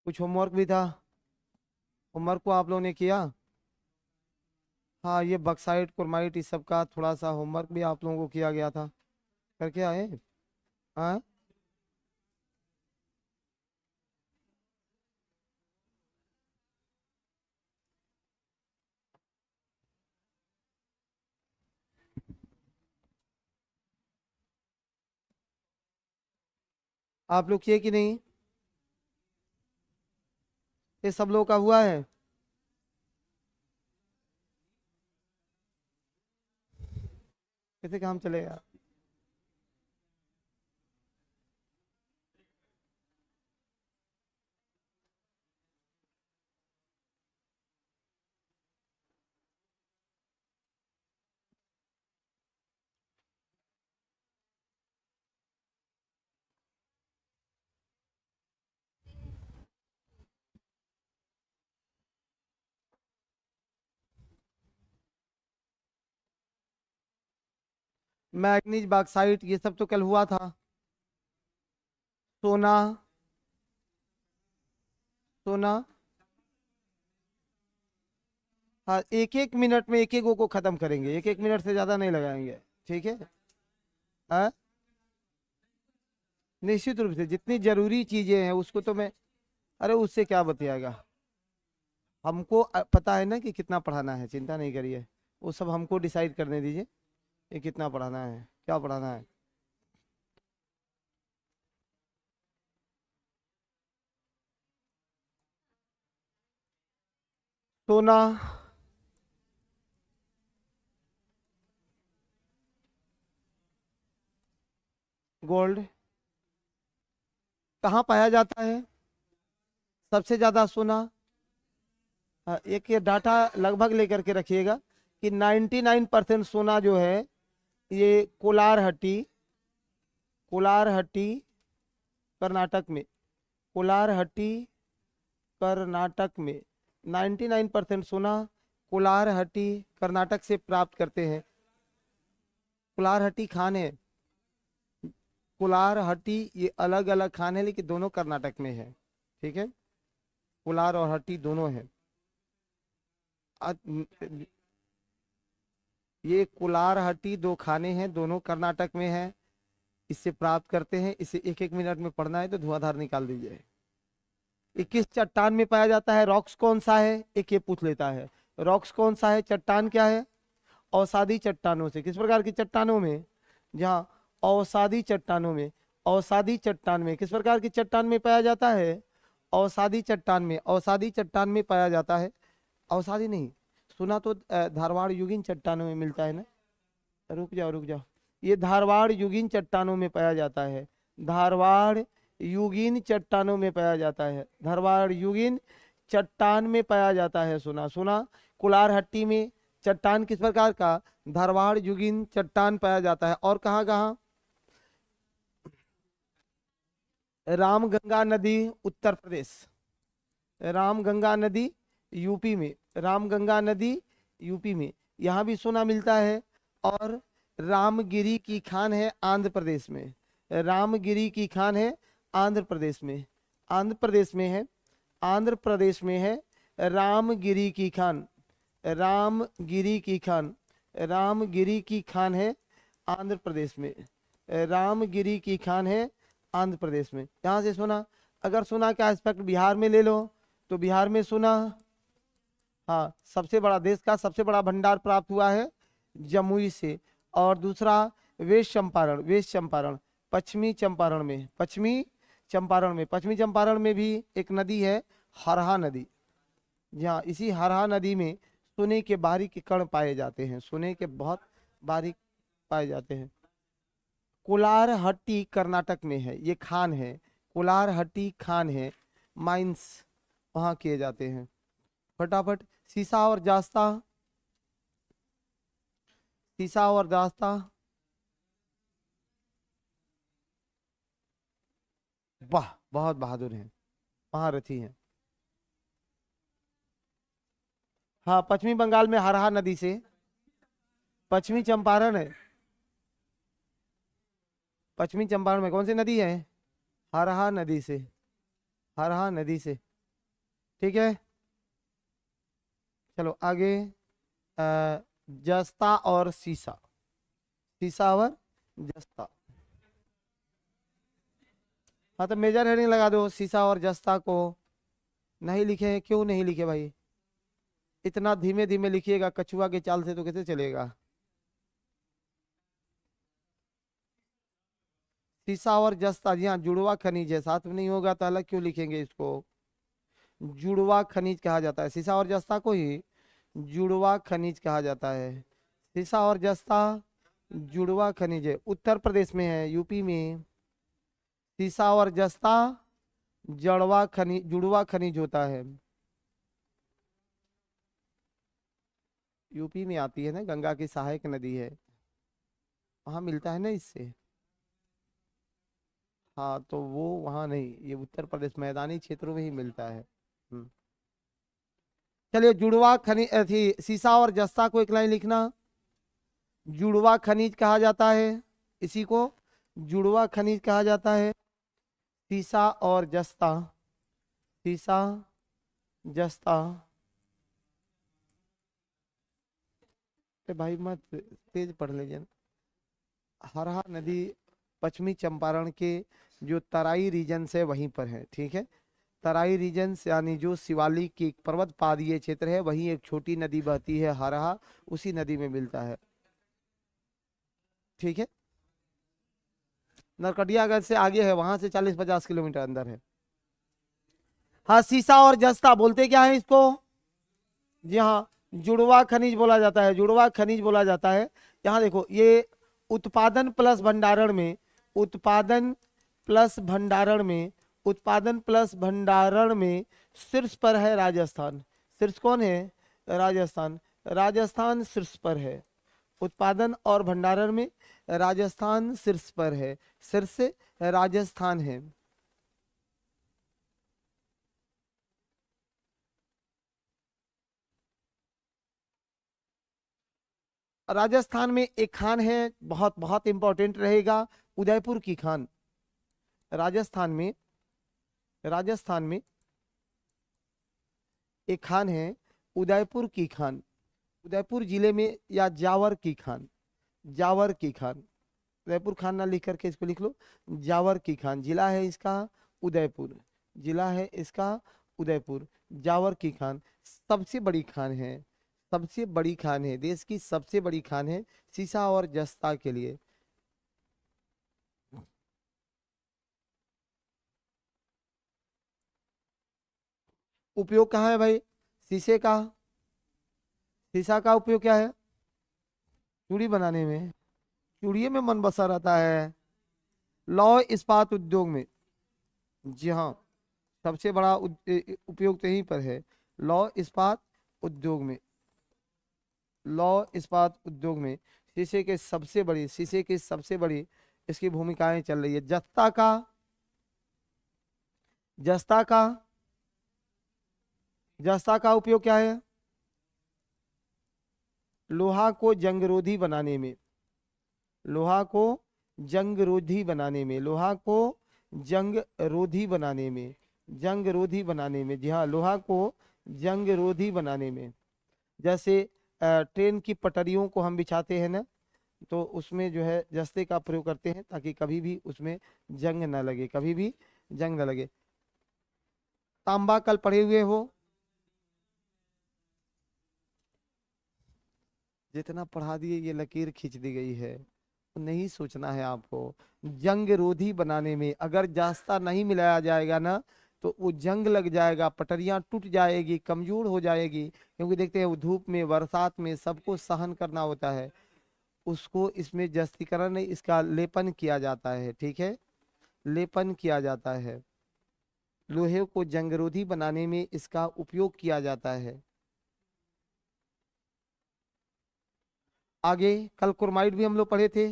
कुछ होमवर्क भी था। होमवर्क को आप लोगों ने किया? हाँ, ये बक्साइट क्रोमाइट इस सब का थोड़ा सा होमवर्क भी आप लोगों को किया गया था। करके आए? हाँ। आप लोग किए कि नहीं? ये सब लोग का हुआ है? कैसे काम चलेगा? मैग्नीज बॉक्साइट ये सब तो कल हुआ था। सोना। सोना। हाँ, एक एक मिनट में एक एक को खत्म करेंगे, एक एक मिनट से ज्यादा नहीं लगाएंगे। ठीक है? हाँ, निश्चित रूप से जितनी जरूरी चीजें हैं उसको तो मैं, अरे उससे क्या बतियाएगा। हमको पता है ना कि कितना पढ़ाना है, चिंता नहीं करिए। वो सब हमको डिसाइड करने दीजिए ये कितना पढ़ाना है, क्या पढ़ाना है। सोना। गोल्ड। कहाँ पाया जाता है सबसे ज्यादा सोना? एक ये डाटा लगभग लेकर के रखिएगा कि 99% सोना जो है ये कोलार हट्टी कर्नाटक में, कोलार हट्टी कर्नाटक में 99% सोना कोलार हट्टी कर्नाटक से प्राप्त करते हैं। कोलार हट्टी खान है, कोलार हट्टी ये अलग अलग खान है लेकिन दोनों कर्नाटक में है। ठीक है? कोलार और हट्टी दोनों है। ये कोलार हट्टी दो खाने हैं, दोनों कर्नाटक में है। इससे प्राप्त करते हैं, इसे एक एक मिनट में पढ़ना है तो धुआंधार निकाल दीजिए। ये किस चट्टान में पाया जाता है? रॉक्स कौन सा है, एक ये पूछ लेता है। रॉक्स कौन सा है, चट्टान क्या है? अवसादी चट्टानों से। किस प्रकार की चट्टानों में? जहाँ अवसादी चट्टानों में, अवसादी चट्टान में किस प्रकार की चट्टान में पाया जाता है? अवसादी चट्टान में, अवसादी चट्टान में पाया जाता है। अवसादी नहीं सुना तो धारवाड़ युगीन चट्टानों में मिलता है ना। रुक जाओ रुक जाओ, ये धारवाड़ युगीन चट्टानों में पाया जाता है। धारवाड़ युगीन चट्टानों में पाया जाता है, धारवाड़ युगीन चट्टान में पाया जाता है। सुना सुना। कुलारहट्टी में चट्टान किस प्रकार का? धारवाड़ युगीन चट्टान पाया जाता है। और कहाँ कहाँ? रामगंगा नदी उत्तर प्रदेश, रामगंगा नदी यूपी में, रामगंगा नदी यूपी में, यहाँ भी सोना मिलता है। और रामगिरी की खान है आंध्र प्रदेश में, रामगिरी की खान है आंध्र प्रदेश में, आंध्र प्रदेश में है, आंध्र प्रदेश में है रामगिरी की खान, रामगिरी की खान, रामगिरी की खान है आंध्र प्रदेश में, रामगिरी की खान है आंध्र प्रदेश में। यहाँ से सोना, अगर सोना का एस्पेक्ट बिहार में ले लो तो बिहार में सोना, हाँ, सबसे बड़ा, देश का सबसे बड़ा भंडार प्राप्त हुआ है जमुई से। और दूसरा वेस्ट चंपारण, वेस्ट चंपारण, पश्चिमी चंपारण में, पश्चिमी चंपारण में, पश्चिमी चंपारण में भी एक नदी है हरहा नदी। जहाँ इसी हरहा नदी में सोने के बारीक कण पाए जाते हैं, सोने के बहुत बारीक पाए जाते हैं। कोलारहट्टी कर्नाटक में है, ये खान है, कोलारहट्टी खान है, माइंस वहाँ किए जाते हैं। फटाफट। सीसा और जास्ता, सीसा और जास्ता, वाह, बहुत बहादुर हैं, महारथी हैं। हाँ, पश्चिमी बंगाल में हरहा नदी से, पश्चिमी चंपारण है, पश्चिमी चंपारण में कौन सी नदी है? हरहा नदी से, हरहा नदी से। ठीक है, चलो आगे। जस्ता और सीसा, सीसा और जस्ता। हाँ तो मेजर हेडिंग लगा दो, सीसा और जस्ता को। नहीं लिखे हैं, क्यों नहीं लिखे भाई? इतना धीमे धीमे लिखिएगा, कछुआ के चाल से तो कैसे चलेगा। सीसा और जस्ता, जी हाँ, जुड़वा खनिज है, साथ में नहीं होगा तो अलग क्यों लिखेंगे इसको। जुड़वा खनिज कहा जाता है सीसा और जस्ता को ही, जुड़वा खनिज कहा जाता है। सीसा और जस्ता जुड़वा खनिज है, उत्तर प्रदेश में है, यूपी में। सीसा और जस्ता जड़वा खनिज, जुड़वा खनिज होता है, यूपी में आती है ना, गंगा की सहायक नदी है, वहां मिलता है ना इससे। हाँ तो वो वहां नहीं, ये उत्तर प्रदेश मैदानी क्षेत्रों में ही मिलता है। चलिए, जुड़वा खनिज थी, सीसा और जस्ता को एक लाइन लिखना। जुड़वा खनिज कहा जाता है, इसी को जुड़वा खनिज कहा जाता है। सीसा और जस्ता, सीसा जस्ता। भाई मत तेज पढ़ लीजिए। हरहा नदी पश्चिमी चंपारण के जो तराई रीजन से वहीं पर है, ठीक है। तराई रीजन यानी जो शिवालिक की पर्वत पादीय क्षेत्र है, वहीं एक छोटी नदी बहती है हरहा, उसी नदी में मिलता है, ठीक है। नरकटियागंज से आगे है, वहां से 40-50 किलोमीटर अंदर है। हाँ, सीसा और जस्ता बोलते क्या है इसको? जी हाँ, जुड़वा खनिज बोला जाता है, जुड़वा खनिज बोला जाता है। यहाँ देखो, ये उत्पादन प्लस भंडारण में, उत्पादन प्लस भंडारण में, उत्पादन प्लस भंडारण में शीर्ष पर है राजस्थान। शीर्ष कौन है? राजस्थान। राजस्थान शीर्ष पर है, उत्पादन और भंडारण में राजस्थान शीर्ष पर है, शीर्ष राजस्थान है। राजस्थान में एक खान है, बहुत बहुत इंपॉर्टेंट रहेगा, उदयपुर की खान। राजस्थान में, राजस्थान में एक खान है, उदयपुर की खान। उदयपुर जिले में, या जावर की खान, जावर की खान। उदयपुर खान ना लिख करके इसको लिख लो, जावर की खान। जिला है इसका उदयपुर, जिला है इसका उदयपुर। जावर की खान सबसे बड़ी खान है, सबसे बड़ी खान है, देश की सबसे बड़ी खान है सीसा और जस्ता के लिए। उपयोग कहाँ है भाई शीशे का? शीशा का उपयोग क्या है? चूड़ी बनाने में, चूड़िए में मन बसा रहता है। लौह इस्पात उद्योग में, जी हाँ, सबसे बड़ा उपयोग तो यहीं पर है, लौह इस्पात उद्योग में। लौह इस्पात उद्योग में शीशे के सबसे बड़ी, शीशे की सबसे बड़ी इसकी भूमिकाएं चल रही है। जस्ता का, जस्ता का, जस्ता का उपयोग क्या है? लोहा को जंगरोधी बनाने में, लोहा को जंगरोधी बनाने में, लोहा को जंग रोधी बनाने में, जंग रोधी बनाने में, जी हाँ, लोहा को जंग रोधी बनाने में। जैसे ट्रेन की पटरियों को हम बिछाते हैं ना, तो उसमें जो है जस्ते का प्रयोग करते हैं, ताकि कभी भी उसमें जंग ना लगे, कभी भी जंग ना लगे। तांबा कल पढ़े हुए हो, जितना पढ़ा दिए ये लकीर खींच दी गई है, नहीं सोचना है आपको। जंग रोधी बनाने में अगर जास्ता नहीं मिलाया जाएगा ना, तो वो जंग लग जाएगा, पटरियां टूट जाएगी, कमजोर हो जाएगी, क्योंकि देखते हैं वो धूप में, बरसात में सबको सहन करना होता है। उसको इसमें जस्तीकरण नहीं, इसका लेपन किया जाता है, ठीक है, लेपन किया जाता है। लोहे को जंगरोधी बनाने में इसका उपयोग किया जाता है। आगे कल क्रोमाइट भी हम लोग पढ़े थे,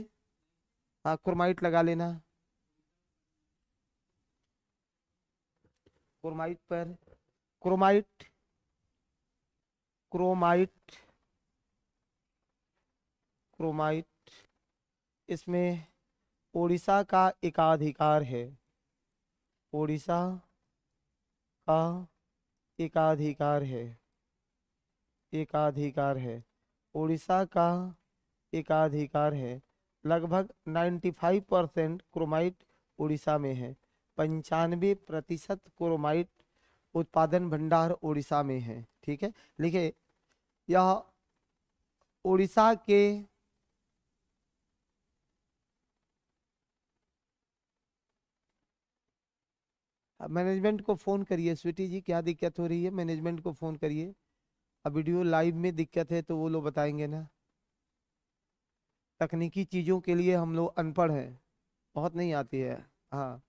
हाँ क्रोमाइट लगा लेना। क्रोमाइट पर, क्रोमाइट, क्रोमाइट, क्रोमाइट, इसमें उड़ीसा का एकाधिकार है, उड़ीसा का एकाधिकार है, एकाधिकार है। उड़ीसा का एकाधिकार है। लगभग 95% क्रोमाइट उड़ीसा में है। 95% क्रोमाइट उत्पादन भंडार उड़ीसा में है। ठीक है, लिखिए यह उड़ीसा के मैनेजमेंट को फोन करिए स्वीटी जी, क्या दिक्कत हो रही है, मैनेजमेंट को फोन करिए। अब वीडियो लाइव में दिक्कत है तो वो लोग बताएंगे ना। तकनीकी चीजों के लिए हम लोग अनपढ़ हैं, बहुत नहीं आती है। हाँ,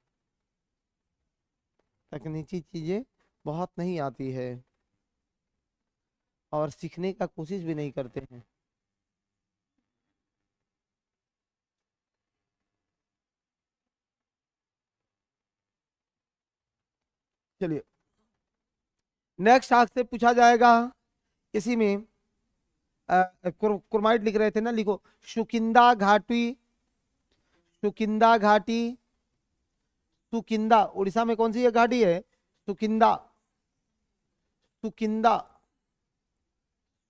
तकनीकी चीजें बहुत नहीं आती है और सीखने का कोशिश भी नहीं करते हैं। चलिए, नेक्स्ट आपसे पूछा जाएगा इसी में क्रोमाइट लिख रहे थे ना, लिखो सुकिंदा घाटी, सुकिंदा घाटी, सुकिंदा उड़ीसा में कौन सी ये घाटी है? सुकिंदा, सुकिंदा,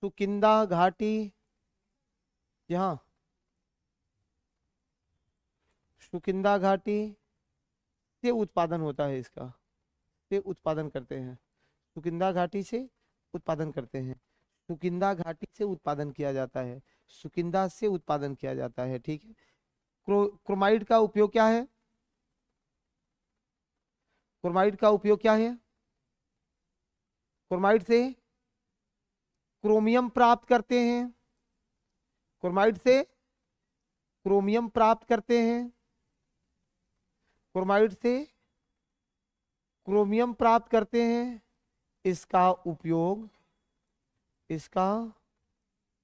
सुकिंदा घाटी, यहाँ सुकिंदा घाटी से उत्पादन होता है इसका, से उत्पादन करते हैं, सुकिंदा घाटी से उत्पादन करते हैं, सुकिंदा घाटी से उत्पादन किया जाता है, सुकिंदा से उत्पादन किया जाता है। ठीक है, क्रोमाइड का उपयोग क्या है? क्रोमाइड का उपयोग क्या है? क्रोमाइड से क्रोमियम प्राप्त करते हैं, क्रोमाइड से क्रोमियम प्राप्त करते हैं, क्रोमाइड से क्रोमियम प्राप्त करते हैं। इसका उपयोग, इसका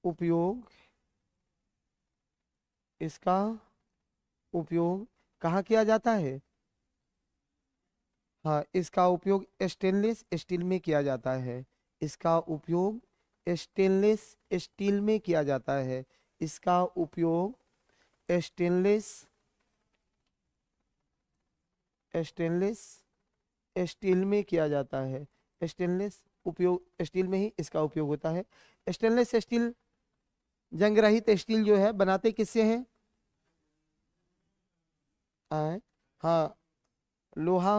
उपयोग, इसका उपयोग कहाँ किया जाता है? हाँ, इसका उपयोग स्टेनलेस स्टील में किया जाता है, इसका उपयोग स्टेनलेस स्टील में किया जाता है, इसका उपयोग स्टेनलेस, स्टेनलेस स्टील में किया जाता है, स्टेनलेस उपयोग स्टील में ही इसका उपयोग होता है। स्टेनलेस स्टील, जंग रहित स्टील जो है बनाते किससे हैं? हाँ, लोहा,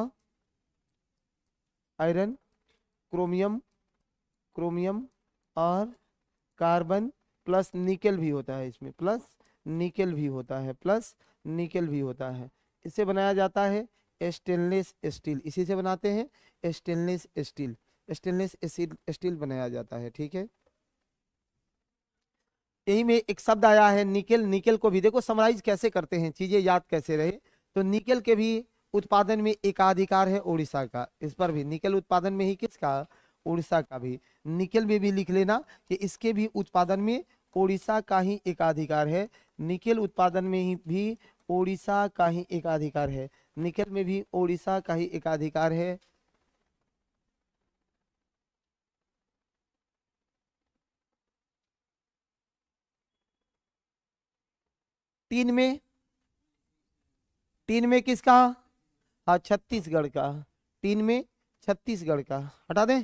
आयरन, क्रोमियम, क्रोमियम और कार्बन प्लस निकेल भी होता है इसमें, प्लस निकेल भी होता है, प्लस निकेल भी होता है। इससे बनाया जाता है स्टेनलेस स्टील, इसी से बनाते हैं स्टेनलेस स्टील, स्टेनलेस स्टील बनाया जाता है। ठीक है, यही में एक शब्द आया है निकेल, निकेल को भी देखो समराइज कैसे करते हैं, चीजें याद कैसे रहे। तो निकेल के भी उत्पादन में एकाधिकार है उड़ीसा का, इस पर भी निकेल उत्पादन में ही किसका? उड़ीसा का भी। निकेल में भी लिख लेना कि इसके भी उत्पादन में उड़ीसा का ही एकाधिकार है, निकेल उत्पादन में ही भी उड़ीसा का ही एकाधिकार है, निकेल में भी उड़ीसा का ही एकाधिकार है। तीन में, तीन में किसका? हाँ, छत्तीसगढ़ का, तीन में छत्तीसगढ़ का, हटा दें,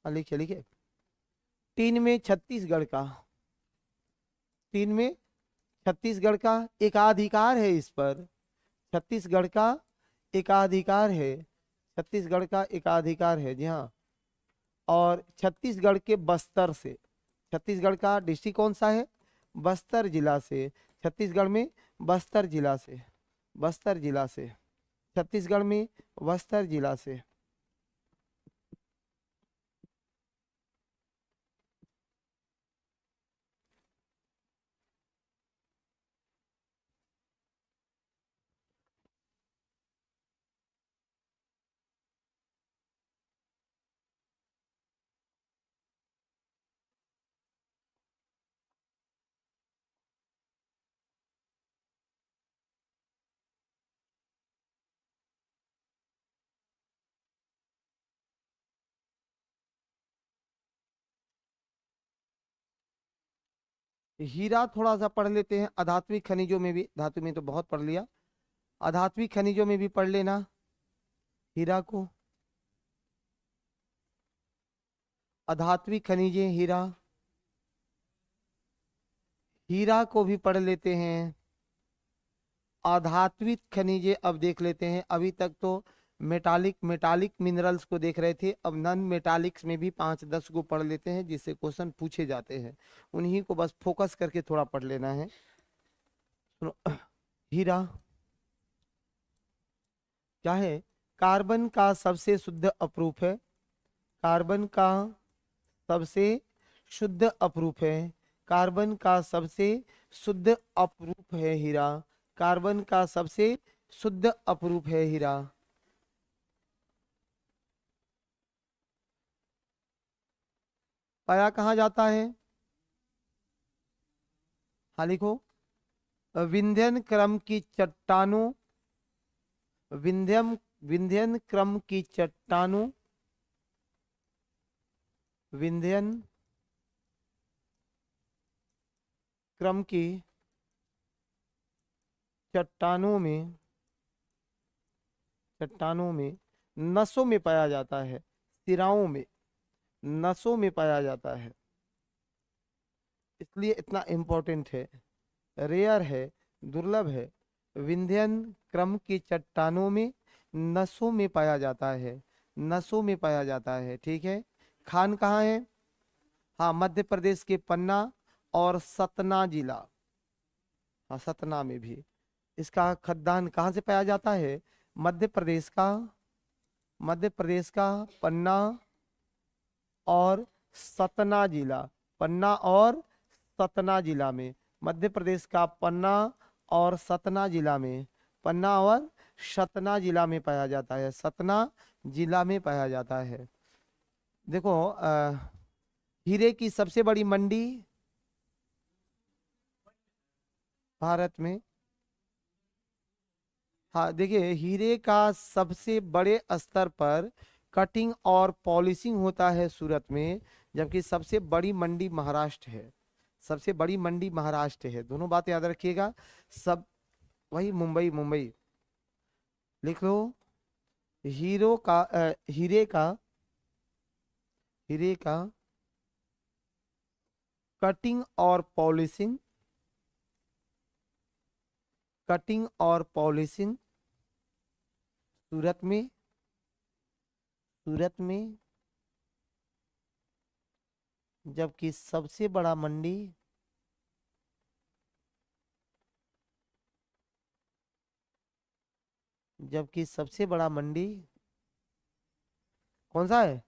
हाँ लिखिए लिखिए, तीन में छत्तीसगढ़ का, तीन में छत्तीसगढ़ का एकाधिकार है इस पर, छत्तीसगढ़ का एकाधिकार है, छत्तीसगढ़ का एकाधिकार है जी हाँ। और छत्तीसगढ़ के बस्तर से, छत्तीसगढ़ का डिस्ट्रिक्ट कौन सा है? बस्तर जिला से, छत्तीसगढ़ में बस्तर जिला से, बस्तर जिला से, छत्तीसगढ़ में बस्तर जिला से। हीरा थोड़ा सा पढ़ लेते हैं, अधात्विक खनिजों में भी, धातु में तो बहुत पढ़ लिया, अधात्विक खनिजों में भी पढ़ लेना हीरा को। अधात्विक खनिजें, हीरा, हीरा को भी पढ़ लेते हैं। अधात्विक खनिजें अब देख लेते हैं। अभी तक तो मेटालिक मिनरल्स को देख रहे थे, अब नॉन मेटालिक्स में भी 5-10 को पढ़ लेते हैं जिससे क्वेश्चन पूछे जाते हैं, उन्हीं को बस फोकस करके थोड़ा पढ़ लेना है। सुनो, हीरा क्या है? कार्बन का सबसे शुद्ध अपरूप है। कार्बन का सबसे शुद्ध अपरूप है। कार्बन का सबसे शुद्ध अपरूप है हीरा। कार्बन का सबसे शुद्ध अपरूप है हीरा। पाया कहाँ जाता है? हाँ लिखो। विंध्यन क्रम की चट्टानों, विंध्यम विंध्यन क्रम की चट्टानों, विंध्यन क्रम की चट्टानों में, चट्टानों में नसों में पाया जाता है। सिराओं में, नसों में पाया जाता है, इसलिए इतना इम्पोर्टेंट है, रेयर है, दुर्लभ है। विंध्यन क्रम की चट्टानों में नसों में पाया जाता है, नसों में पाया जाता है। ठीक है। खान कहाँ है? हाँ, मध्य प्रदेश के पन्ना और सतना जिला। हाँ, सतना में भी इसका खदान कहाँ से पाया जाता है? मध्य प्रदेश का, मध्य प्रदेश का पन्ना और सतना जिला, पन्ना और सतना जिला में, मध्य प्रदेश का पन्ना और सतना जिला में, पन्ना और सतना जिला में पाया जाता है, सतना जिला में पाया जाता है। देखो हीरे की सबसे बड़ी मंडी भारत में, हाँ देखिए, हीरे का सबसे बड़े स्तर पर कटिंग और पॉलिशिंग होता है सूरत में, जबकि सबसे बड़ी मंडी महाराष्ट्र है। सबसे बड़ी मंडी महाराष्ट्र है, दोनों बात याद रखिएगा। सब वही मुंबई, मुंबई लिख लो। हीरो का हीरे का कटिंग और पॉलिशिंग, कटिंग और पॉलिशिंग सूरत में, सूरत में, जबकि सबसे बड़ा मंडी, जबकि सबसे बड़ा मंडी कौन सा है?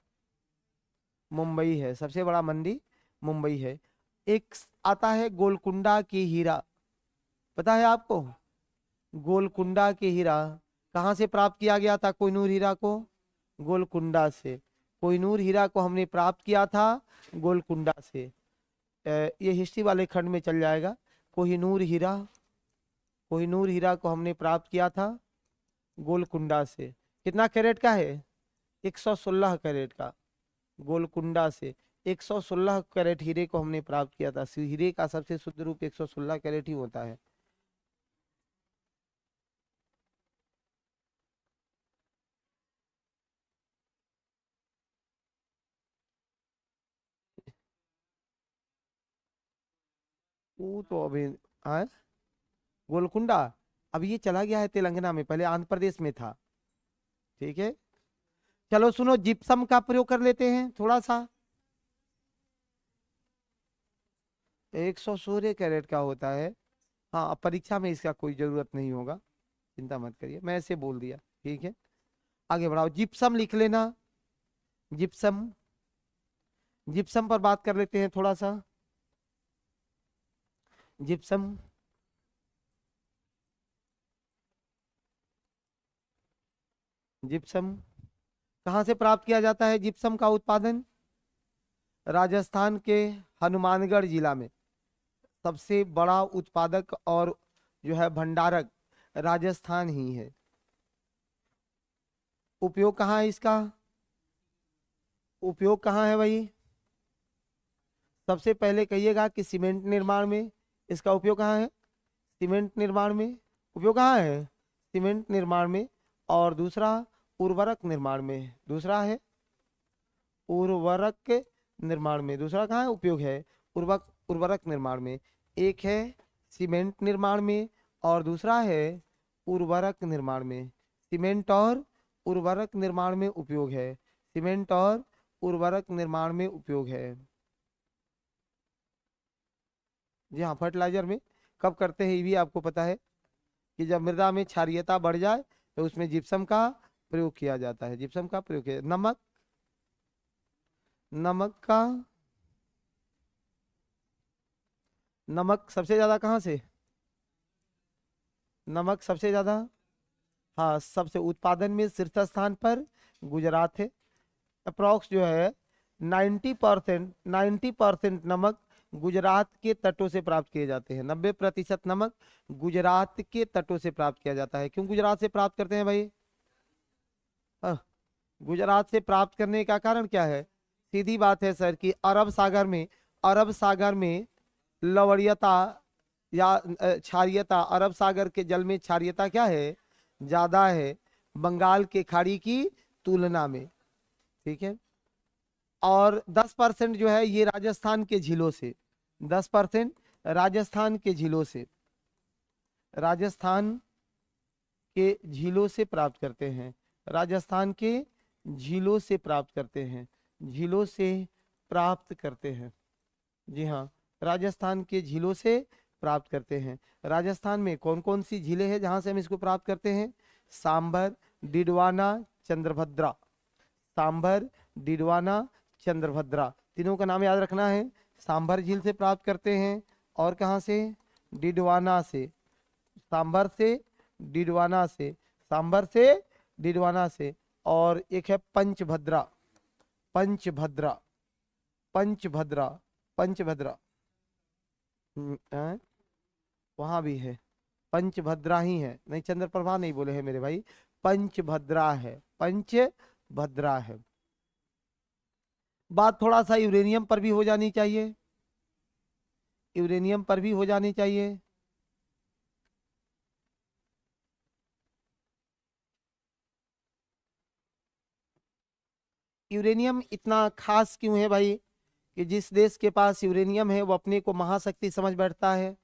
मुंबई है, सबसे बड़ा मंडी मुंबई है। एक आता है गोलकुंडा की हीरा, पता है आपको? गोलकुंडा की हीरा कहाँ से प्राप्त किया गया था? कोहिनूर हीरा को गोलकुंडा से, कोहिनूर हीरा को हमने प्राप्त किया था गोलकुंडा से। ये हिस्ट्री वाले खंड में चल जाएगा। कोहिनूर हीरा, कोहिनूर हीरा को हमने प्राप्त किया था गोलकुंडा से। कितना कैरेट का है? 116 कैरेट का, गोलकुंडा से 116 कैरेट हीरे को हमने प्राप्त किया था। हीरे का सबसे शुद्ध रूप 116 कैरेट ही होता है। वो तो अभी हाँ, गोलकुंडा अब ये चला गया है तेलंगाना में, पहले आंध्र प्रदेश में था। ठीक है, चलो सुनो, जिप्सम का प्रयोग कर लेते हैं थोड़ा सा। 116 कैरेट का होता है। हाँ, अब परीक्षा में इसका कोई जरूरत नहीं होगा, चिंता मत करिए, मैं ऐसे बोल दिया। ठीक है, आगे बढ़ाओ, जिप्सम लिख लेना। जिप्सम, जिप्सम पर बात कर लेते हैं थोड़ा सा। जिप्सम, जिप्सम कहाँ से प्राप्त किया जाता है? जिप्सम का उत्पादन राजस्थान के हनुमानगढ़ जिला में, सबसे बड़ा उत्पादक और जो है भंडारक राजस्थान ही है। उपयोग कहाँ है इसका? उपयोग कहाँ है भाई? सबसे पहले कहिएगा कि सीमेंट निर्माण में इसका उपयोग कहाँ है? सीमेंट निर्माण में उपयोग कहाँ है? सीमेंट निर्माण में। और दूसरा उर्वरक निर्माण में, दूसरा है उर्वरक निर्माण में, दूसरा कहाँ है उपयोग है, उर्वरक निर्माण में। एक है सीमेंट निर्माण में और दूसरा है उर्वरक निर्माण में। सीमेंट और उर्वरक निर्माण में उपयोग है, सीमेंट और उर्वरक निर्माण में उपयोग है। जी हाँ, फर्टिलाइजर में कब करते हैं ये भी आपको पता है कि जब मृदा में क्षारीयता बढ़ जाए तो उसमें जिप्सम का प्रयोग किया जाता है, जिप्सम का प्रयोग किया। नमक, नमक का, नमक सबसे ज्यादा कहाँ से, नमक सबसे ज्यादा, हाँ सबसे उत्पादन में शीर्ष स्थान पर गुजरात है। अप्रोक्स जो है 90% नमक गुजरात के तटों से प्राप्त किए जाते हैं। 90% नमक गुजरात के तटों से प्राप्त किया जाता है। क्यों गुजरात से प्राप्त करते हैं भाई? हाँ, गुजरात से प्राप्त करने का कारण क्या है? सीधी बात है सर कि अरब सागर में लवणीयता या क्षारीयता, अरब सागर के जल में क्षारीयता क्या है, ज्यादा है बंगाल के खाड़ी की तुलना में, ठीक है। और 10% जो है ये राजस्थान के झीलों से, 10% राजस्थान के झीलों से, राजस्थान के झीलों से प्राप्त करते हैं, राजस्थान के झीलों से प्राप्त करते हैं, झीलों से प्राप्त करते हैं। जी हाँ, राजस्थान के झीलों से प्राप्त करते हैं। राजस्थान में कौन कौन सी झीलें हैं जहां से हम इसको प्राप्त करते हैं? सांबर, डिडवाना, चंद्रभद्रा। सांबर, डिडवाना, चंद्रभद्रा, तीनों का नाम याद रखना है। सांबर झील से प्राप्त करते हैं और कहां से? डिडवाना से, सांबर से, डिडवाना से, सांबर से, डिडवाना से। और एक है पंचभद्रा, पंचभद्रा, पंचभद्रा, पंचभद्रा, वहां भी है, पंचभद्रा ही है, नहीं चंद्रप्रभा नहीं बोले हैं मेरे भाई, पंचभद्रा है, पंचभद्रा है। बात थोड़ा सा यूरेनियम पर भी हो जानी चाहिए, यूरेनियम पर भी हो जानी चाहिए। यूरेनियम इतना खास क्यों है भाई कि जिस देश के पास यूरेनियम है वो अपने को महाशक्ति समझ बैठता है?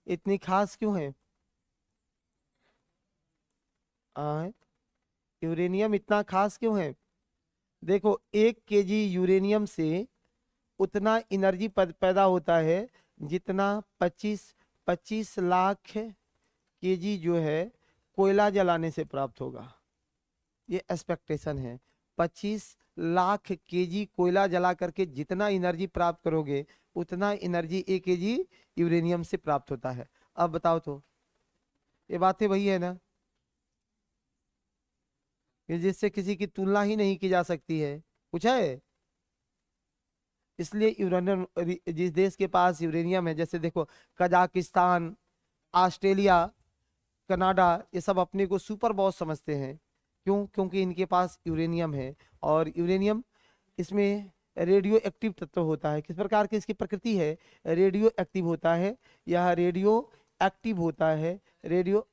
इतनी खास क्यों है? यूरेनियम इतना खास क्यों है? देखो 1 kg यूरेनियम से उतना एनर्जी पैदा होता है जितना 25 लाख kg जो है कोयला जलाने से प्राप्त होगा। ये एक्सपेक्टेशन है, 25 लाख kg कोयला जला करके जितना एनर्जी प्राप्त करोगे उतना एनर्जी 1 kg यूरेनियम से प्राप्त होता है। अब बताओ तो ये बातें वही है ना कि जिससे किसी की तुलना ही नहीं की जा सकती है, कुछ है। इसलिए यूरेनियम, जिस देश के पास यूरेनियम है, जैसे देखो कजाकिस्तान, ऑस्ट्रेलिया, कनाडा, ये सब अपने को सुपर बॉस समझते हैं। क्यों? क्योंकि इनके पास यूरेनियम है। और यूरेनियम, इसमें रेडियो एक्टिव तत्व होता है। किस प्रकार की इसकी प्रकृति है? रेडियो एक्टिव होता है, यह रेडियो एक्टिव होता है, रेडियो।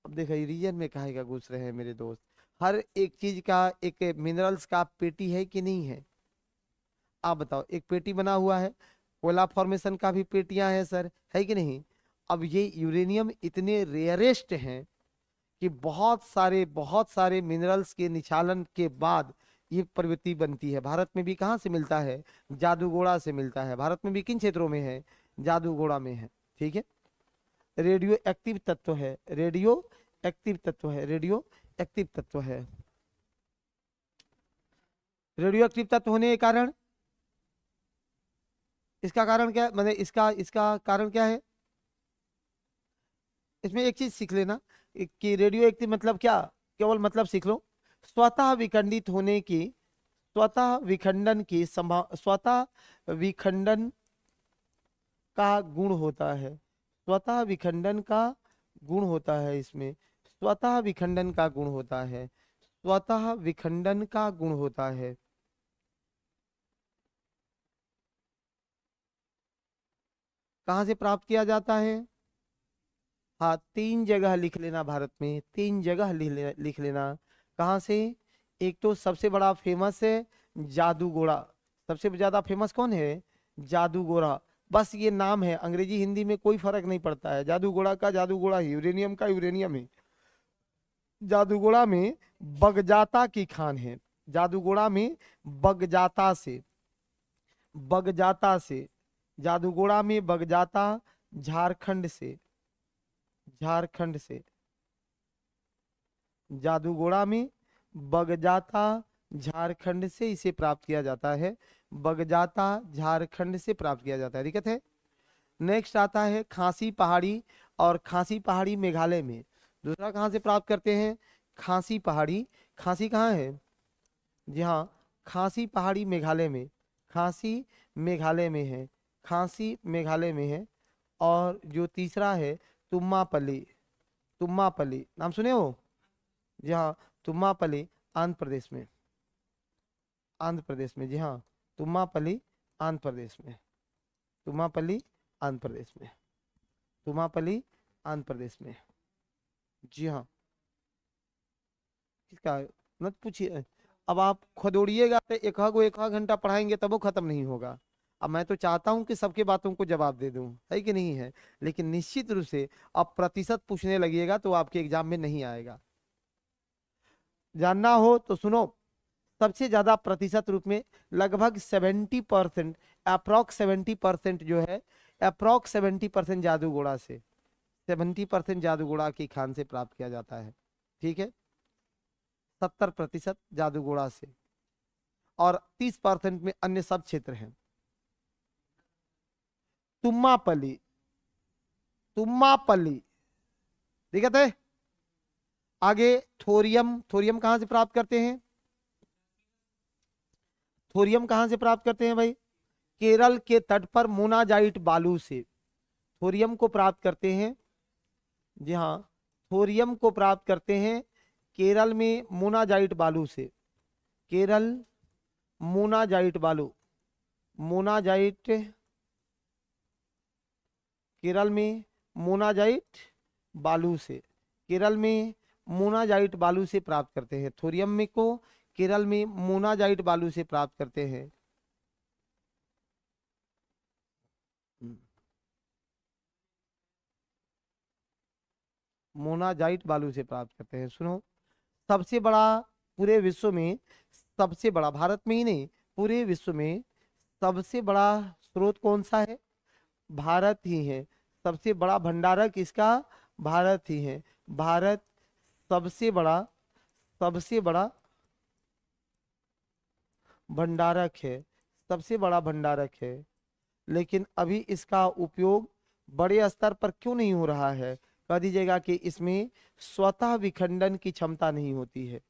अब देखो रीजन में कहेगा घुस रहे हैं मेरे दोस्त, हर एक चीज का एक मिनरल्स का पेटी है कि नहीं है? आप बताओ, एक पेटी बना हुआ है, कोयला फॉर्मेशन का भी पेटियां हैं सर, है कि नहीं? अब ये यूरेनियम इतने रेयरेस्ट हैं कि बहुत सारे मिनरल्स के निचालन के बाद ये प्रवृत्ति बनती है। भारत में भी कहाँ से मिलता है? जादूगोड़ा से मिलता है। भारत में भी किन क्षेत्रों में है? जादूगोड़ा में है, ठीक है। रेडियो एक्टिव तत्व है, रेडियो एक्टिव तत्व है, रेडियो एक्टिव तत्व है। रेडियो एक्टिव तत्व होने के कारण, इसका कारण क्या है, मतलब इसका इसका कारण क्या है? इसमें एक चीज सीख लेना कि रेडियो एक्टिव मतलब क्या, केवल मतलब सीख लो। स्वतः विखंडित होने की, स्वतः विखंडन की संभाव, स्वतः विखंडन का गुण होता है, स्वतः विखंडन का गुण होता है इसमें, स्वतः विखंडन का गुण होता है, स्वतः विखंडन का गुण होता है। कहाँ से प्राप्त किया जाता है? हाँ 3 जगह लिख लेना, भारत में 3 जगह लिख लेना। कहाँ से? एक तो सबसे बड़ा फेमस है जादूगोड़ा। सबसे ज्यादा फेमस कौन है? जादूगोड़ा। बस ये नाम है, अंग्रेजी हिंदी में कोई फर्क नहीं पड़ता है। जादूगोड़ा का जादूगोड़ा ही, यूरेनियम का यूरेनियम ही। जादूगोड़ा में बगजाता की खान है। जादूगोड़ा में बगजाता से, बगजाता से, जादूगोड़ा में बगजाता, झारखंड से, झारखंड से। जादूगोड़ा में बगजाता झारखंड से इसे प्राप्त किया जाता है। बगजाता झारखंड से प्राप्त किया जाता है, दिक्कत है। नेक्स्ट आता है खांसी पहाड़ी, और खांसी पहाड़ी मेघालय में। दूसरा कहाँ से प्राप्त करते हैं? खांसी पहाड़ी। खांसी कहाँ है? जी हाँ, खांसी पहाड़ी मेघालय में। खांसी मेघालय में है, खांसी मेघालय में है। और जो तीसरा है तुम्मापल्ली। तुम्मापल्ली नाम सुने हो? जी हाँ, तुम्मापल्ली आंध्र प्रदेश में। आंध्र प्रदेश में, जी हाँ, तुम्मापल्ली आंध्र प्रदेश में। तुम्मापल्ली आंध्र प्रदेश में। तुम्मापल्ली आंध्र प्रदेश में, जी हाँ। किसका? मत पूछिए। अब आप खदोड़िएगा तो एक आध घंटा पढ़ाएंगे तब वो खत्म नहीं होगा। अब मैं तो चाहता हूं कि सबके बातों को जवाब दे दूं, है कि नहीं है? लेकिन निश्चित रूप से अब प्रतिशत पूछने लगिएगा तो आपके एग्जाम में नहीं आएगा। जानना हो तो सुनो। सबसे ज्यादा प्रतिशत रूप में लगभग 70%, अप्रोक्स 70% जो है, अप्रोक्स 70% जादूगोड़ा से, 70% जादूगोड़ा की खान से प्राप्त किया जाता है। ठीक है, 70% जादूगोड़ा से, और 30% में अन्य सब क्षेत्र हैं। तुम्मापल्ली, तुम्मापल्ली, दिक्कत है। आगे थोरियम। थोरियम कहां से प्राप्त करते हैं? थोरियम कहां से प्राप्त करते हैं भाई? केरल के तट पर मोनाजाइट बालू से थोरियम को प्राप्त करते हैं। जी हाँ, थोरियम को प्राप्त करते हैं केरल में मोनाजाइट बालू से। केरल मोनाजाइट बालू, मोनाजाइट, केरल में मोनाजाइट बालू से, केरल में मोनाजाइट बालू से प्राप्त करते हैं। थोरियम में को केरल में मोनाजाइट बालू से प्राप्त करते हैं। मोनाजाइट बालू से प्राप्त करते हैं। सुनो, सबसे बड़ा पूरे विश्व में, सबसे बड़ा, भारत में ही नहीं पूरे विश्व में सबसे बड़ा स्रोत कौन सा है? भारत ही है। सबसे बड़ा भंडारक इसका भारत ही है। भारत सबसे बड़ा, सबसे बड़ा भंडारक है, सबसे बड़ा भंडारक है। लेकिन अभी इसका उपयोग बड़े स्तर पर क्यों नहीं हो रहा है? कह दीजिएगा कि इसमें स्वतः विखंडन की क्षमता नहीं होती है।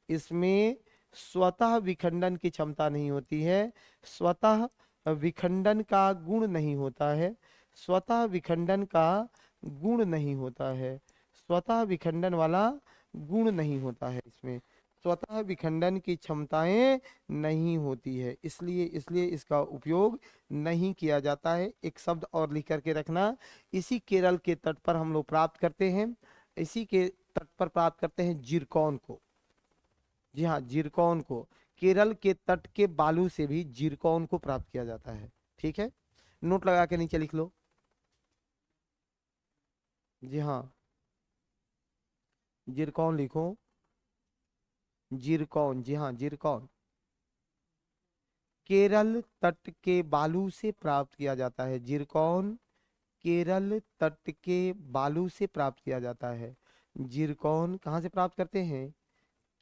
इसमें स्वतः विखंडन की क्षमता नहीं होती है। स्वतः विखंडन का गुण नहीं होता है। स्वतः विखंडन का गुण नहीं होता है। स्वतः विखंडन वाला गुण नहीं होता है इसमें। स्वतः विखंडन की क्षमताएं नहीं होती है, इसलिए इसलिए इसका उपयोग नहीं किया जाता है। एक शब्द और लिख करके रखना, इसी केरल के तट पर हम लोग प्राप्त करते हैं, इसी के तट पर प्राप्त करते हैं जिरकॉन को। जी हाँ, जिरकॉन को। केरल के तट के बालू से भी जिरकॉन को प्राप्त किया जाता है। ठीक है, नोट लगा के नीचे लिख लो। जी हाँ, जिरकॉन लिखो, जिरकॉन, जी हाँ, जिरकॉन केरल तट के बालू से प्राप्त किया जाता है। जिरकॉन केरल तट के बालू से प्राप्त किया जाता है। जिरकॉन कहाँ से प्राप्त करते हैं?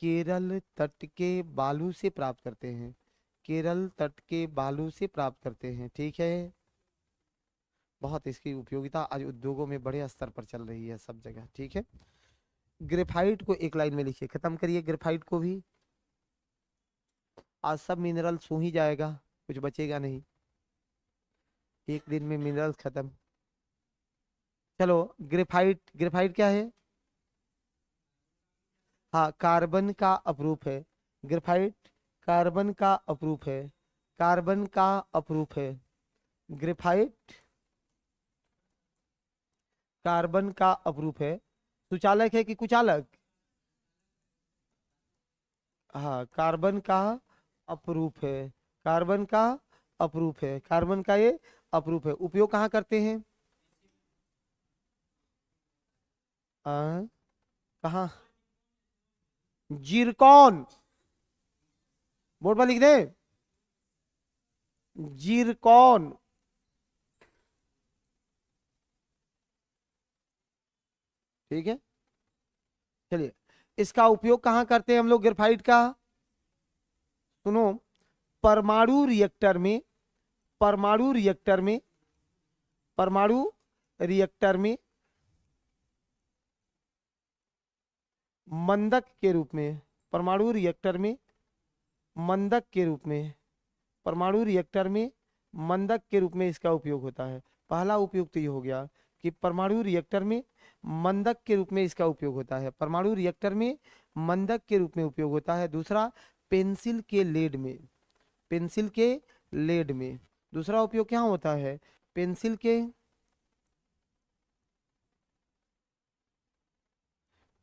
केरल तट के बालू से प्राप्त करते हैं। केरल तट के बालू से प्राप्त करते हैं। ठीक है, बहुत इसकी उपयोगिता आज उद्योगों में बड़े स्तर पर चल रही है सब जगह। ठीक है, ग्रेफाइट को एक लाइन में लिखिए, खत्म करिए ग्रेफाइट को भी। आज सब मिनरल सो ही जाएगा, कुछ बचेगा नहीं, एक दिन में मिनरल खत्म। चलो, ग्रेफाइट, ग्रेफाइट क्या है? हाँ, कार्बन का अपरूप है। ग्रेफाइट कार्बन का अपरूप है, कार्बन का अपरूप है। ग्रेफाइट कार्बन का अपरूप है। सुचालक है कि कुचालक? हाँ, कार्बन का अपरूप है, कार्बन का अपरूप है, कार्बन का ये अपरूप है। उपयोग कहाँ करते हैं? कहाँ? जिरकॉन, बोर्ड पर लिख दे, जिरकॉन। ठीक है, चलिए, इसका उपयोग कहाँ करते हैं हम लोग ग्रेफाइट का? सुनो, परमाणु रिएक्टर में, परमाणु रिएक्टर में, परमाणु रिएक्टर में मंदक के रूप में, परमाणु रिएक्टर में मंदक के रूप में, परमाणु रिएक्टर में मंदक के रूप में इसका उपयोग होता है। पहला उपयोग तो ये हो गया कि परमाणु रिएक्टर में मंदक के रूप में इसका उपयोग होता है, परमाणु रिएक्टर में मंदक के रूप में उपयोग होता है। दूसरा, पेंसिल के लेड में, पेंसिल के लेड में दूसरा उपयोग क्या होता है? पेंसिल के,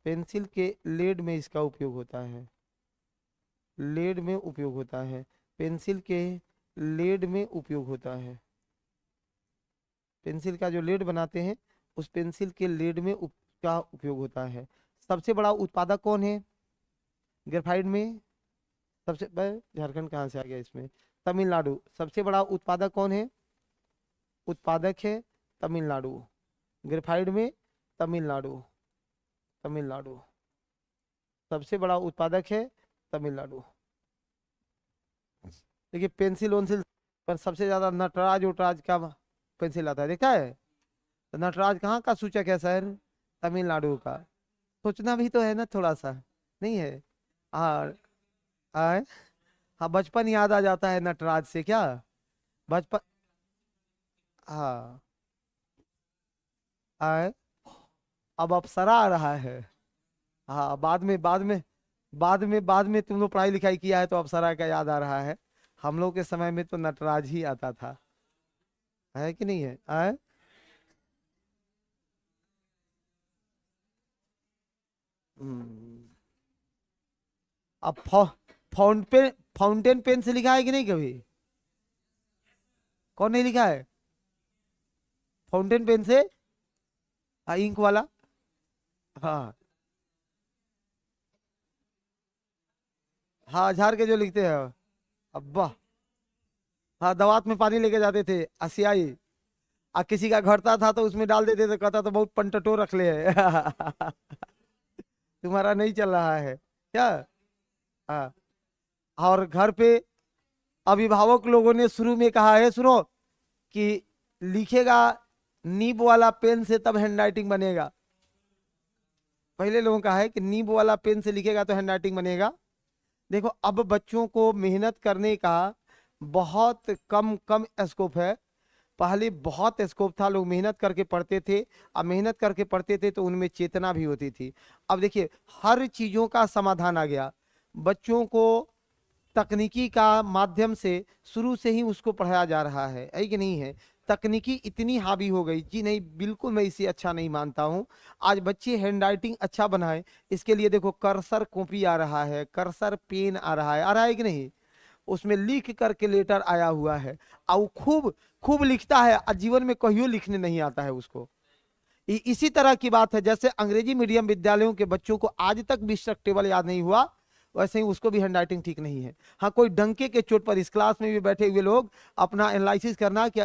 पेंसिल के लेड में इसका उपयोग होता है, लेड में उपयोग होता है, पेंसिल के लेड में उपयोग होता है। पेंसिल का जो लेड बनाते हैं उस पेंसिल के लेड में का उपयोग होता है। सबसे बड़ा उत्पादक कौन है ग्रेफाइट में? सबसे झारखंड कहाँ से आ गया इसमें? तमिलनाडु। सबसे बड़ा उत्पादक कौन है? उत्पादक है तमिलनाडु, ग्रेफाइट में तमिलनाडु, तमिलनाडु सबसे बड़ा उत्पादक है, तमिलनाडु। देखिए पेंसिल वेंसिल पर सबसे ज्यादा नटराज उटराज का पेंसिल आता है, देखा है? तो नटराज कहाँ का सूचक है सर? तमिलनाडु का। सोचना भी तो है ना थोड़ा सा, नहीं है? और हाँ, हाँ बचपन याद आ जाता है नटराज से, क्या बचपन? हाँ आए, अब अप्सरा आ रहा है। हाँ बाद में तुम लोग पढ़ाई लिखाई किया है तो अप्सरा का याद आ रहा है। हम लोग के समय में तो नटराज ही आता था, है कि नहीं है? आए, हम्म, अब फाउंटेन पेन से लिखा है कि नहीं कभी? कौन नहीं लिखा है फाउंटेन पेन से? इंक वाला। हाँ हाँ, झाड़ के जो लिखते हैं। अब्बा, हाँ दवात में पानी लेके जाते थे असियाई, किसी का घरता था तो उसमें डाल देते थे, कहता तो बहुत पंटटो रख ले है। तुम्हारा नहीं चल रहा है क्या? हाँ, और घर पे अभिभावक लोगों ने शुरू में कहा है, सुनो, कि लिखेगा नीब वाला पेन से तब हैंडराइटिंग बनेगा। पहले लोगों का है कि नीब वाला पेन से लिखेगा तो हैंडराइटिंग बनेगा। देखो अब बच्चों को मेहनत करने का बहुत कम कम स्कोप है। पहले बहुत स्कोप था, लोग मेहनत करके पढ़ते थे। अब मेहनत करके पढ़ते थे तो उनमें चेतना भी होती थी। अब देखिए हर चीजों का समाधान आ गया। बच्चों को तकनीकी का माध्यम से शुरू से ही उसको पढ़ाया जा रहा है कि नहीं है? तकनीकी इतनी हावी हो गई जी, नहीं बिल्कुल मैं इसे अच्छा नहीं मानता हूं। आज बच्चे हैंडराइटिंग अच्छा बनाए इसके लिए देखो कर्सर कॉपी आ रहा है, कर्सर पेन आ रहा है कि नहीं? उसमें लिख करके लेटर आया हुआ है और वो खूब खूब लिखता है और जीवन में कहियो लिखने नहीं आता है उसको। इसी तरह की बात है, जैसे अंग्रेजी मीडियम विद्यालयों के बच्चों को आज तक भी टेबल याद नहीं हुआ, वैसे ही उसको भी हैंडराइटिंग ठीक नहीं है। हाँ कोई डंके के चोट पर इस क्लास में भी बैठे हुए लोग अपना एनालिसिस करना कि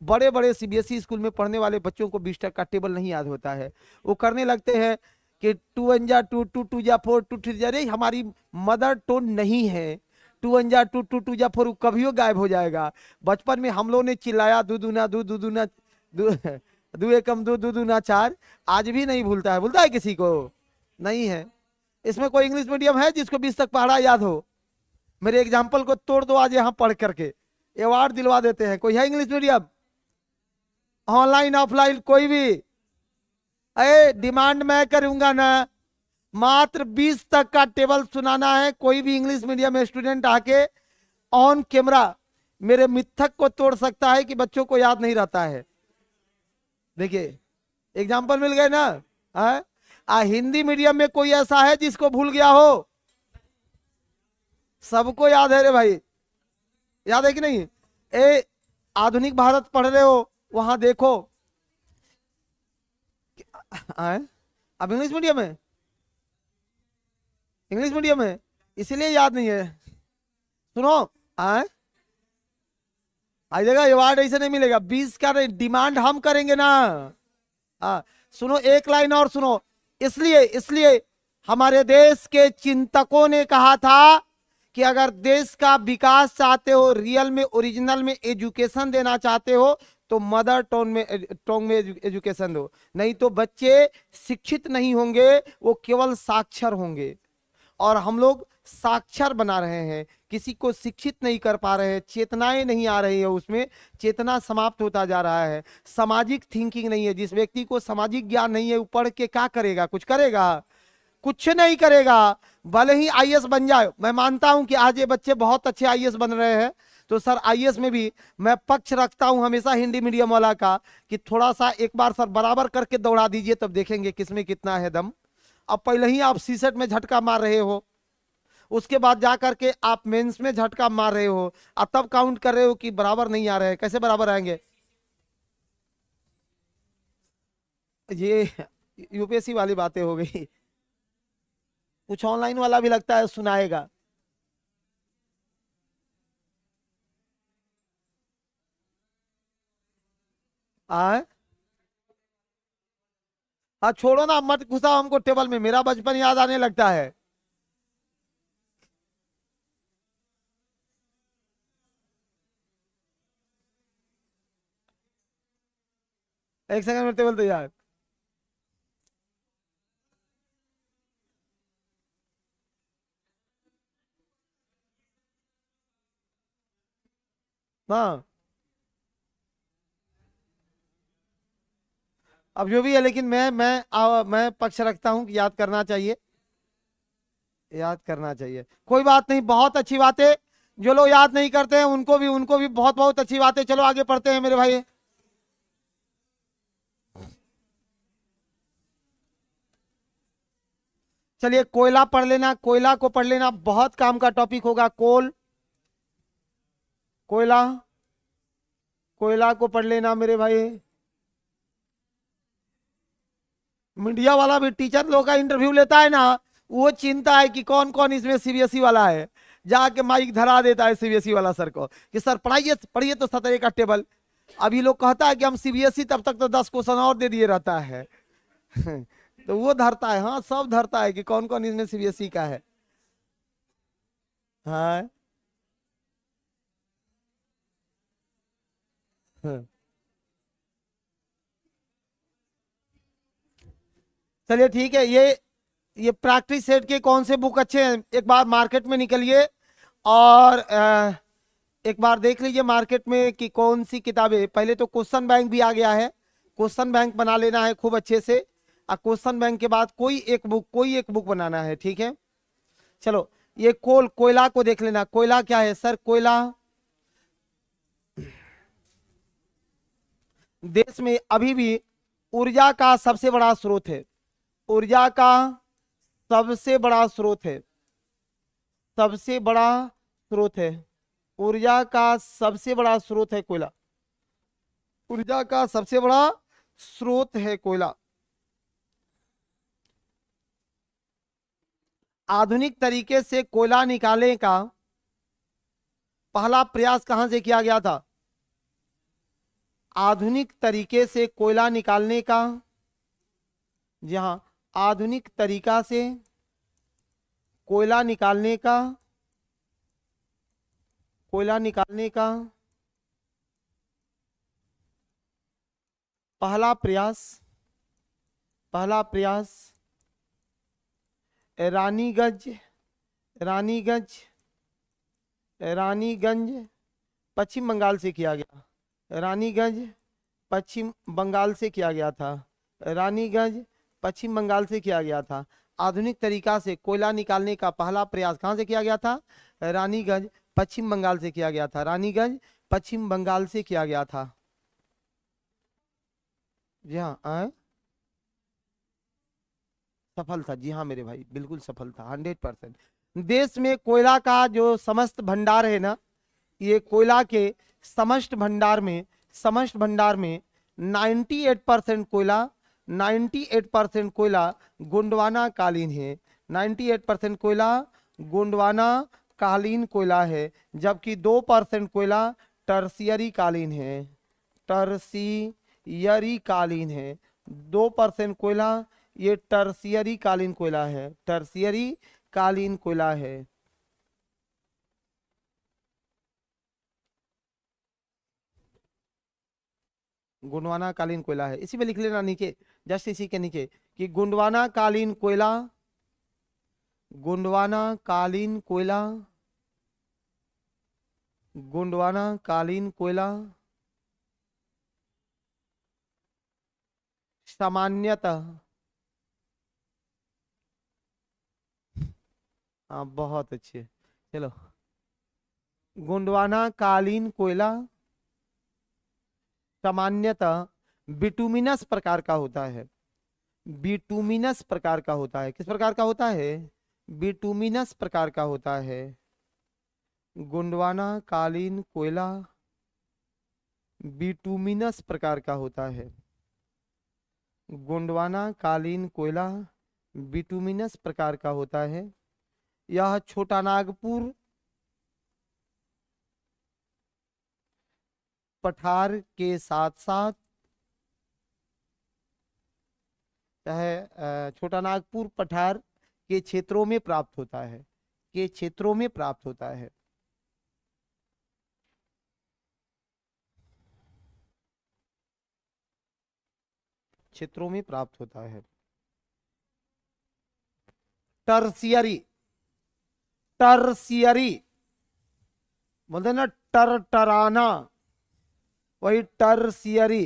बड़े बड़े सीबीएसई स्कूल में पढ़ने वाले बच्चों को 20 तक का टेबल नहीं याद होता है। वो करने लगते हैं कि 2 1 जा 2 2 2 जा 4 2 3 जा, अरे हमारी मदर टोन नहीं है। 2 1 जा 2 2 2 जा 4 कभी गायब हो जाएगा। बचपन में हम लोग ने चिल्लाया दू दूना दू दू दूना दू दू एकम दू दू दूना 4, आज भी नहीं भूलता है। भूलता है किसी को? नहीं है। इसमें कोई इंग्लिश मीडियम है जिसको 20 तक पढ़ा याद हो? मेरे एग्जाम्पल को तोड़ दो आज यहाँ पढ़ करके, अवार्ड दिलवा देते हैं। कोई है इंग्लिश मीडियम? ऑनलाइन ऑफलाइन कोई भी? अरे डिमांड मैं करूंगा ना, मात्र 20 तक का टेबल सुनाना है। कोई भी इंग्लिश मीडियम स्टूडेंट आके ऑन कैमरा मेरे मिथक को तोड़ सकता है कि बच्चों को याद नहीं रहता है। देखिए एग्जाम्पल मिल गए ना। हिंदी मीडियम में कोई ऐसा है जिसको भूल गया हो? सबको याद है रे भाई, याद है कि नहीं? ए आधुनिक भारत पढ़ रहे हो, वहां देखो। आए? अब इंग्लिश मीडियम है, इंग्लिश मीडियम है, इसीलिए याद नहीं है। सुनो, आए आइएगा, अवार्ड ऐसे नहीं मिलेगा, 20 का डिमांड हम करेंगे ना। हाँ, सुनो एक लाइन और सुनो। इसलिए इसलिए हमारे देश के चिंतकों ने कहा था कि अगर देश का विकास चाहते हो, रियल में ओरिजिनल में एजुकेशन देना चाहते हो, तो मदर टोंग में एजुकेशन दो, नहीं तो बच्चे शिक्षित नहीं होंगे, वो केवल साक्षर होंगे। और हम लोग साक्षर बना रहे हैं, किसी को शिक्षित नहीं कर पा रहे हैं, चेतनाएं नहीं आ रही है, उसमें चेतना समाप्त होता जा रहा है, सामाजिक थिंकिंग नहीं है। जिस व्यक्ति को सामाजिक ज्ञान नहीं है, वो पढ़ के क्या करेगा? कुछ करेगा? कुछ नहीं करेगा। भले ही आईएएस बन जाए, मैं मानता हूं कि आज ये बच्चे बहुत अच्छे आईएएस बन रहे हैं, तो सर आईएएस में भी मैं पक्ष रखता हूं हमेशा हिंदी मीडियम वाला का, कि थोड़ा सा एक बार सर बराबर करके दौड़ा दीजिए, तब देखेंगे किसमें कितना है दम। अब पहले ही आप सीसेट में झटका मार रहे हो, उसके बाद जा करके आप मेंस में झटका मार रहे हो, और तब काउंट कर रहे हो कि बराबर नहीं आ रहे हैं। कैसे बराबर आएंगे? ये यूपीएससी वाली बातें हो गई। कुछ ऑनलाइन वाला भी लगता है सुनाएगा। आए? हाँ छोड़ो ना, मत घुसाओ हमको टेबल में, मेरा बचपन याद आने लगता है। एक सेकंड में टेबल तैयार। हाँ, अब जो भी है, लेकिन मैं पक्ष रखता हूं कि याद करना चाहिए, याद करना चाहिए। कोई बात नहीं, बहुत अच्छी बात है। जो लोग याद नहीं करते हैं उनको भी बहुत बहुत अच्छी बात है। चलो आगे पढ़ते हैं मेरे भाई। चलिए कोयला पढ़ लेना, कोयला को पढ़ लेना, बहुत काम का टॉपिक होगा। कोयला, कोयला को पढ़ लेना मेरे भाई। मीडिया वाला भी टीचर लोग का इंटरव्यू लेता है ना, वो चिंता है कि कौन कौन इसमें सीबीएसई वाला है, जाके माइक धरा देता है सीबीएसई वाला सर को कि सर पढ़ाइए पढ़िए तो 17 का टेबल। अभी लोग कहता है कि हम सीबीएसई, तब तक तो 10 क्वेश्चन और दे दिए रहता है। तो वो धरता है, हाँ सब धरता है कि कौन कौन इसमें सीबीएसई का है। हाँ, हाँ। चलिए ठीक है। ये प्रैक्टिस सेट के कौन से बुक अच्छे हैं, एक बार मार्केट में निकलिए और एक बार देख लीजिए मार्केट में कि कौन सी किताबें। पहले तो क्वेश्चन बैंक भी आ गया है, क्वेश्चन बैंक बना लेना है खूब अच्छे से, और क्वेश्चन बैंक के बाद कोई एक बुक बनाना है, ठीक है। चलो, ये कोयला को देख लेना। कोयला क्या है सर? कोयला देश में अभी भी ऊर्जा का सबसे बड़ा स्रोत है, ऊर्जा का सबसे बड़ा स्रोत है, सबसे बड़ा स्रोत है, ऊर्जा का सबसे बड़ा स्रोत है कोयला, ऊर्जा का सबसे बड़ा स्रोत है कोयला। आधुनिक तरीके से कोयला निकालने का पहला प्रयास कहां से किया गया था? आधुनिक तरीके से कोयला निकालने का, जी हाँ, आधुनिक तरीका से कोयला निकालने का, कोयला निकालने का पहला प्रयास, पहला प्रयास रानीगंज, रानीगंज, रानीगंज पश्चिम बंगाल से किया गया। रानीगंज पश्चिम बंगाल से किया गया था। रानीगंज पश्चिम बंगाल से किया गया था। आधुनिक तरीका से कोयला निकालने का पहला प्रयास कहां से किया गया था? रानीगंज पश्चिम बंगाल से किया गया था। रानीगंज पश्चिम बंगाल से किया गया था। जी हाँ, सफल था। जी हाँ मेरे भाई, बिल्कुल सफल था, 100%। देश में कोयला का जो समस्त भंडार है ना, ये कोयला के समस्त भंडार में 98% कोयला 98% कोयला गोंडवाना कालीन है। 98% कोयला गोंडवाना कालीन कोयला है, जबकि 2% कोयला टर्सियरी कालीन है। टर्सियरी कालीन है। 2% कोयला ये टर्सियरी कालीन कोयला है। टर्सियरी कालीन कोयला है। गोंडवाना कालीन कोयला है। इसी में लिख लेना नीचे, जस्ट इसी के नीचे कि गोंडवाना कालीन कोयला, गोंडवाना कालीन कोयला, गोंडवाना कालीन कोयला सामान्यतः, हाँ बहुत अच्छे, चलो, गोंडवाना कालीन कोयला सामान्यतः बिटुमिनस प्रकार का होता है। बिटुमिनस प्रकार का होता है। किस प्रकार का होता है? बिटुमिनस प्रकार का होता है। गोंडवाना कालीन कोयला बिटुमिनस प्रकार का होता है। गोंडवाना कालीन कोयला बिटुमिनस प्रकार का होता है। यह छोटा नागपुर पठार के साथ साथ, चाहे छोटा नागपुर पठार के क्षेत्रों में प्राप्त होता है, के क्षेत्रों में प्राप्त होता है। क्षेत्रों में प्राप्त होता है। टर्सियरी, टर्सियरी बोलते ना, टराना, वही टर्सियरी,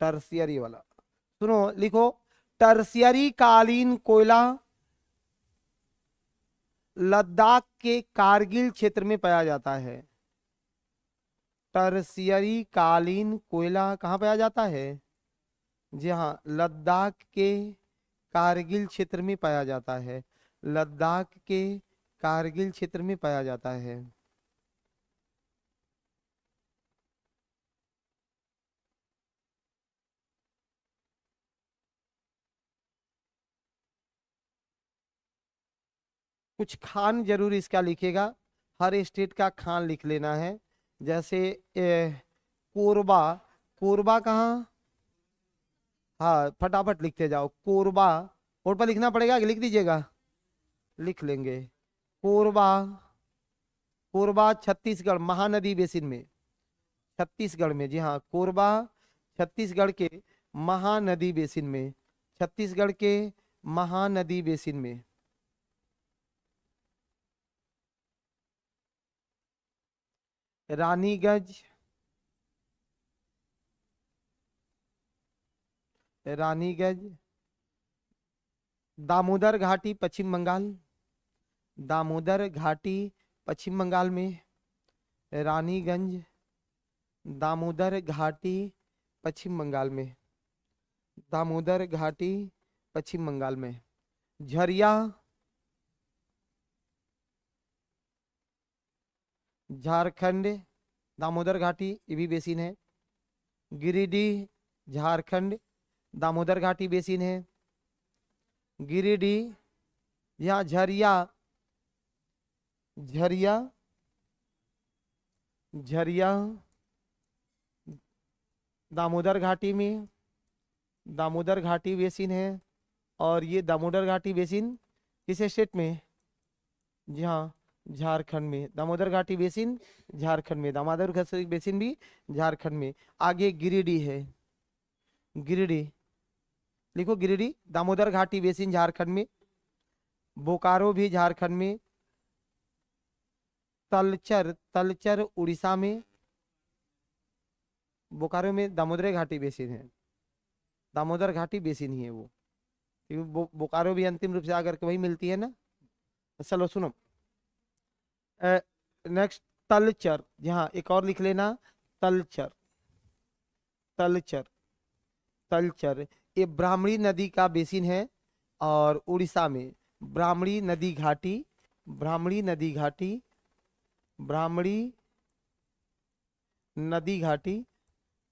टर्सियरी वाला। सुनो, लिखो, टर्सियरी कालीन कोयला लद्दाख के कारगिल क्षेत्र में पाया जाता है। टर्सियरी कालीन कोयला कहाँ पाया जाता है? जी हाँ, लद्दाख के कारगिल क्षेत्र में पाया जाता है। लद्दाख के कारगिल क्षेत्र में पाया जाता है। कुछ खान जरूर इसका लिखेगा, हर स्टेट का खान लिख लेना है। जैसे कोरबा, कोरबा कहाँ, हाँ फटाफट लिखते जाओ। कोरबा, बोर्ड पर लिखना पड़ेगा कि लिख दीजिएगा? लिख लेंगे। कोरबा, कोरबा छत्तीसगढ़ महानदी बेसिन में, छत्तीसगढ़ में, जी हाँ, कोरबा छत्तीसगढ़ के महानदी बेसिन में, छत्तीसगढ़ के महानदी बेसिन में। रानीगंज, रानीगंज दामोदर घाटी पश्चिम बंगाल, दामोदर घाटी पश्चिम बंगाल में। रानीगंज दामोदर घाटी पश्चिम बंगाल में, दामोदर घाटी पश्चिम बंगाल में। झरिया झारखंड, दामोदर घाटी ये भी बेसिन है। गिरिडीह झारखंड, दामोदर घाटी बेसिन है। गिरिडीह, यहाँ झरिया, झरिया, झरिया दामोदर घाटी में, दामोदर घाटी बेसिन है। और ये दामोदर घाटी बेसिन किस स्टेट में? जी हाँ, झारखंड में। दामोदर घाटी बेसिन झारखंड में, दामोदर घाटी बेसिन भी झारखंड में। आगे गिरिडीह है, गिरिडीह लिखो, गिरिडीह दामोदर घाटी बेसिन झारखंड में। बोकारो भी झारखंड में। तलचर, तलचर उड़ीसा में। बोकारो में दामोदर घाटी बेसिन है, दामोदर घाटी बेसिन ही है वो, क्योंकि बोकारो भी अंतिम रूप से आकर के वही मिलती है ना। चलो सुनो, नेक्स्ट तलचर, यहाँ एक और लिख लेना, तलचर, तलचर, तलचर ये ब्राह्मणी नदी का बेसिन है और उड़ीसा में, ब्राह्मणी नदी घाटी, ब्राह्मणी नदी घाटी, ब्राह्मणी नदी घाटी,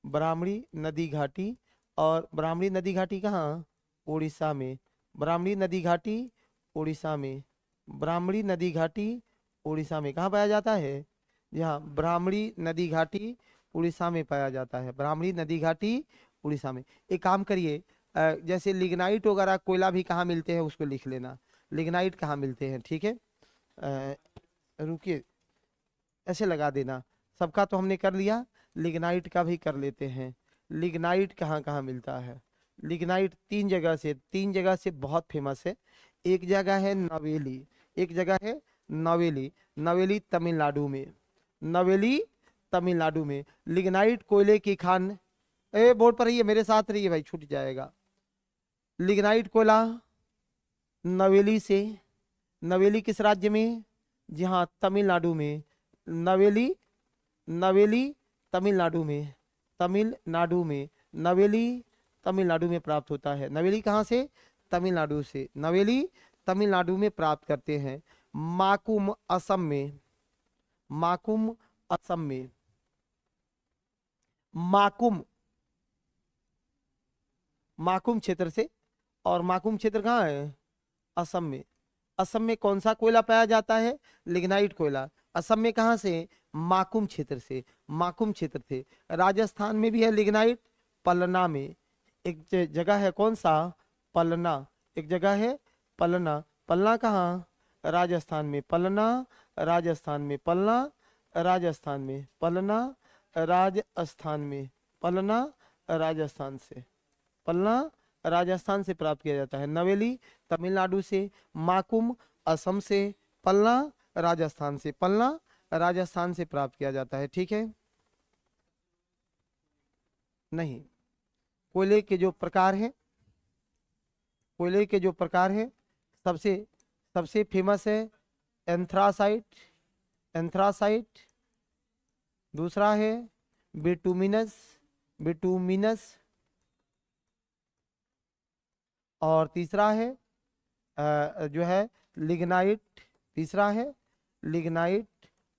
ब्राह्मणी नदी घाटी। और ब्राह्मणी नदी घाटी कहाँ? उड़ीसा में। ब्राह्मणी नदी घाटी उड़ीसा में, ब्राह्मणी नदी घाटी उड़ीसा में कहाँ पाया जाता है? जी हाँ, ब्राह्मणी नदी घाटी उड़ीसा में पाया जाता है, ब्राह्मणी नदी घाटी उड़ीसा में। एक काम करिए, जैसे लिग्नाइट वगैरह कोयला भी कहाँ मिलते हैं उसको लिख लेना, लिग्नाइट कहाँ मिलते हैं, ठीक है। रुकिए, ऐसे लगा देना, सबका तो हमने कर लिया, लिग्नाइट का भी कर लेते हैं। लिग्नाइट कहाँ कहाँ मिलता है? लिग्नाइट तीन जगह से बहुत फेमस है। एक जगह है नवेली, एक जगह है नवेली, नवेली तमिलनाडु में, नवेली तमिलनाडु में लिग्नाइट कोयले की खान। बोर्ड पर रहिए, मेरे साथ रहिए भाई, छूट जाएगा। लिग्नाइट कोयला नवेली से, नवेली किस राज्य में? जी हाँ, तमिलनाडु में। नवेली, नवेली तमिलनाडु में, तमिलनाडु में नवेली तमिलनाडु में प्राप्त होता है। नवेली कहाँ से? तमिलनाडु से, नवेली तमिलनाडु में प्राप्त करते हैं। माकुम असम में, माकुम असम में, माकुम, माकुम क्षेत्र से। और माकुम क्षेत्र कहाँ है? असम में। असम में कौन सा कोयला पाया जाता है? लिग्नाइट कोयला। असम में कहाँ से? माकुम क्षेत्र से, माकुम क्षेत्र से। राजस्थान में भी है लिग्नाइट, पलना में। एक जगह है, कौन सा? पलना, एक जगह है पलना। पलना कहाँ? राजस्थान में। पलना राजस्थान में, पलना राजस्थान में, पलना राजस्थान में, पलना राजस्थान से, पलना राजस्थान से प्राप्त किया जाता है। नवेली तमिलनाडु से, माकुम असम से, पलना राजस्थान से, पलना राजस्थान से प्राप्त किया जाता है, ठीक है। नहीं, कोयले के जो प्रकार हैं, कोयले के जो प्रकार हैं, सबसे सबसे फेमस है एंथ्रासाइट, एंथ्रासाइट। दूसरा है बिटुमिनस, बिटुमिनस। और तीसरा है जो है लिग्नाइट, तीसरा है लिग्नाइट।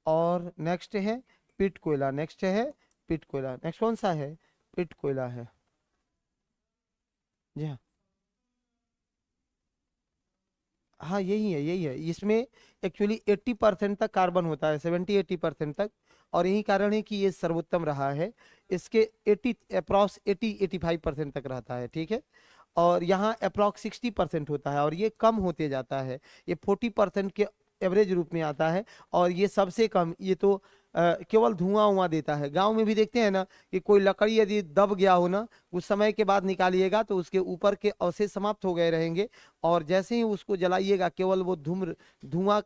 और नेक्स्ट है पिट कोयला, नेक्स्ट है पिट कोयला। नेक्स्ट कौन सा है? पिट कोयला है, जी हाँ। हाँ यही है, यही है। इसमें एक्चुअली 80% तक कार्बन होता है, 70-80% तक। और यही कारण है कि ये सर्वोत्तम रहा है। इसके 80 अप्रॉक्स 80-85% तक रहता है, ठीक है। और यहाँ अप्रॉक्स 60% होता है, और ये कम होते जाता है, ये 40% के एवरेज रूप में आता है। और ये सबसे कम, ये तो केवल धुआं उआं देता है। गांव में भी देखते हैं ना कि कोई लकड़ी यदि दब गया हो ना, कुछ समय के बाद निकालिएगा तो उसके ऊपर के अवशेष समाप्त हो गए रहेंगे। और जैसे ही उसको जलाइएगा, केवल वो धुआं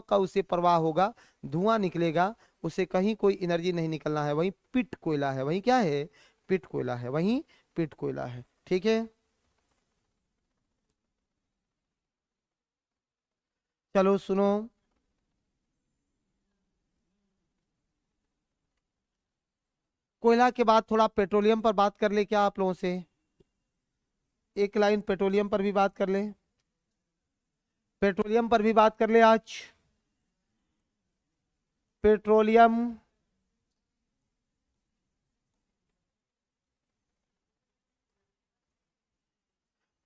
का उससे प्रवाह होगा, धुआं निकलेगा, उससे कहीं कोई एनर्जी नहीं निकलना है। वही पिट कोयला है, वही क्या है? पिट कोयला है, वही पिट कोयला है, ठीक है। चलो सुनो, कोयला के बाद थोड़ा पेट्रोलियम पर बात कर ले क्या आप लोगों से? एक लाइन पेट्रोलियम पर भी बात कर ले, पेट्रोलियम पर भी बात कर ले आज। पेट्रोलियम,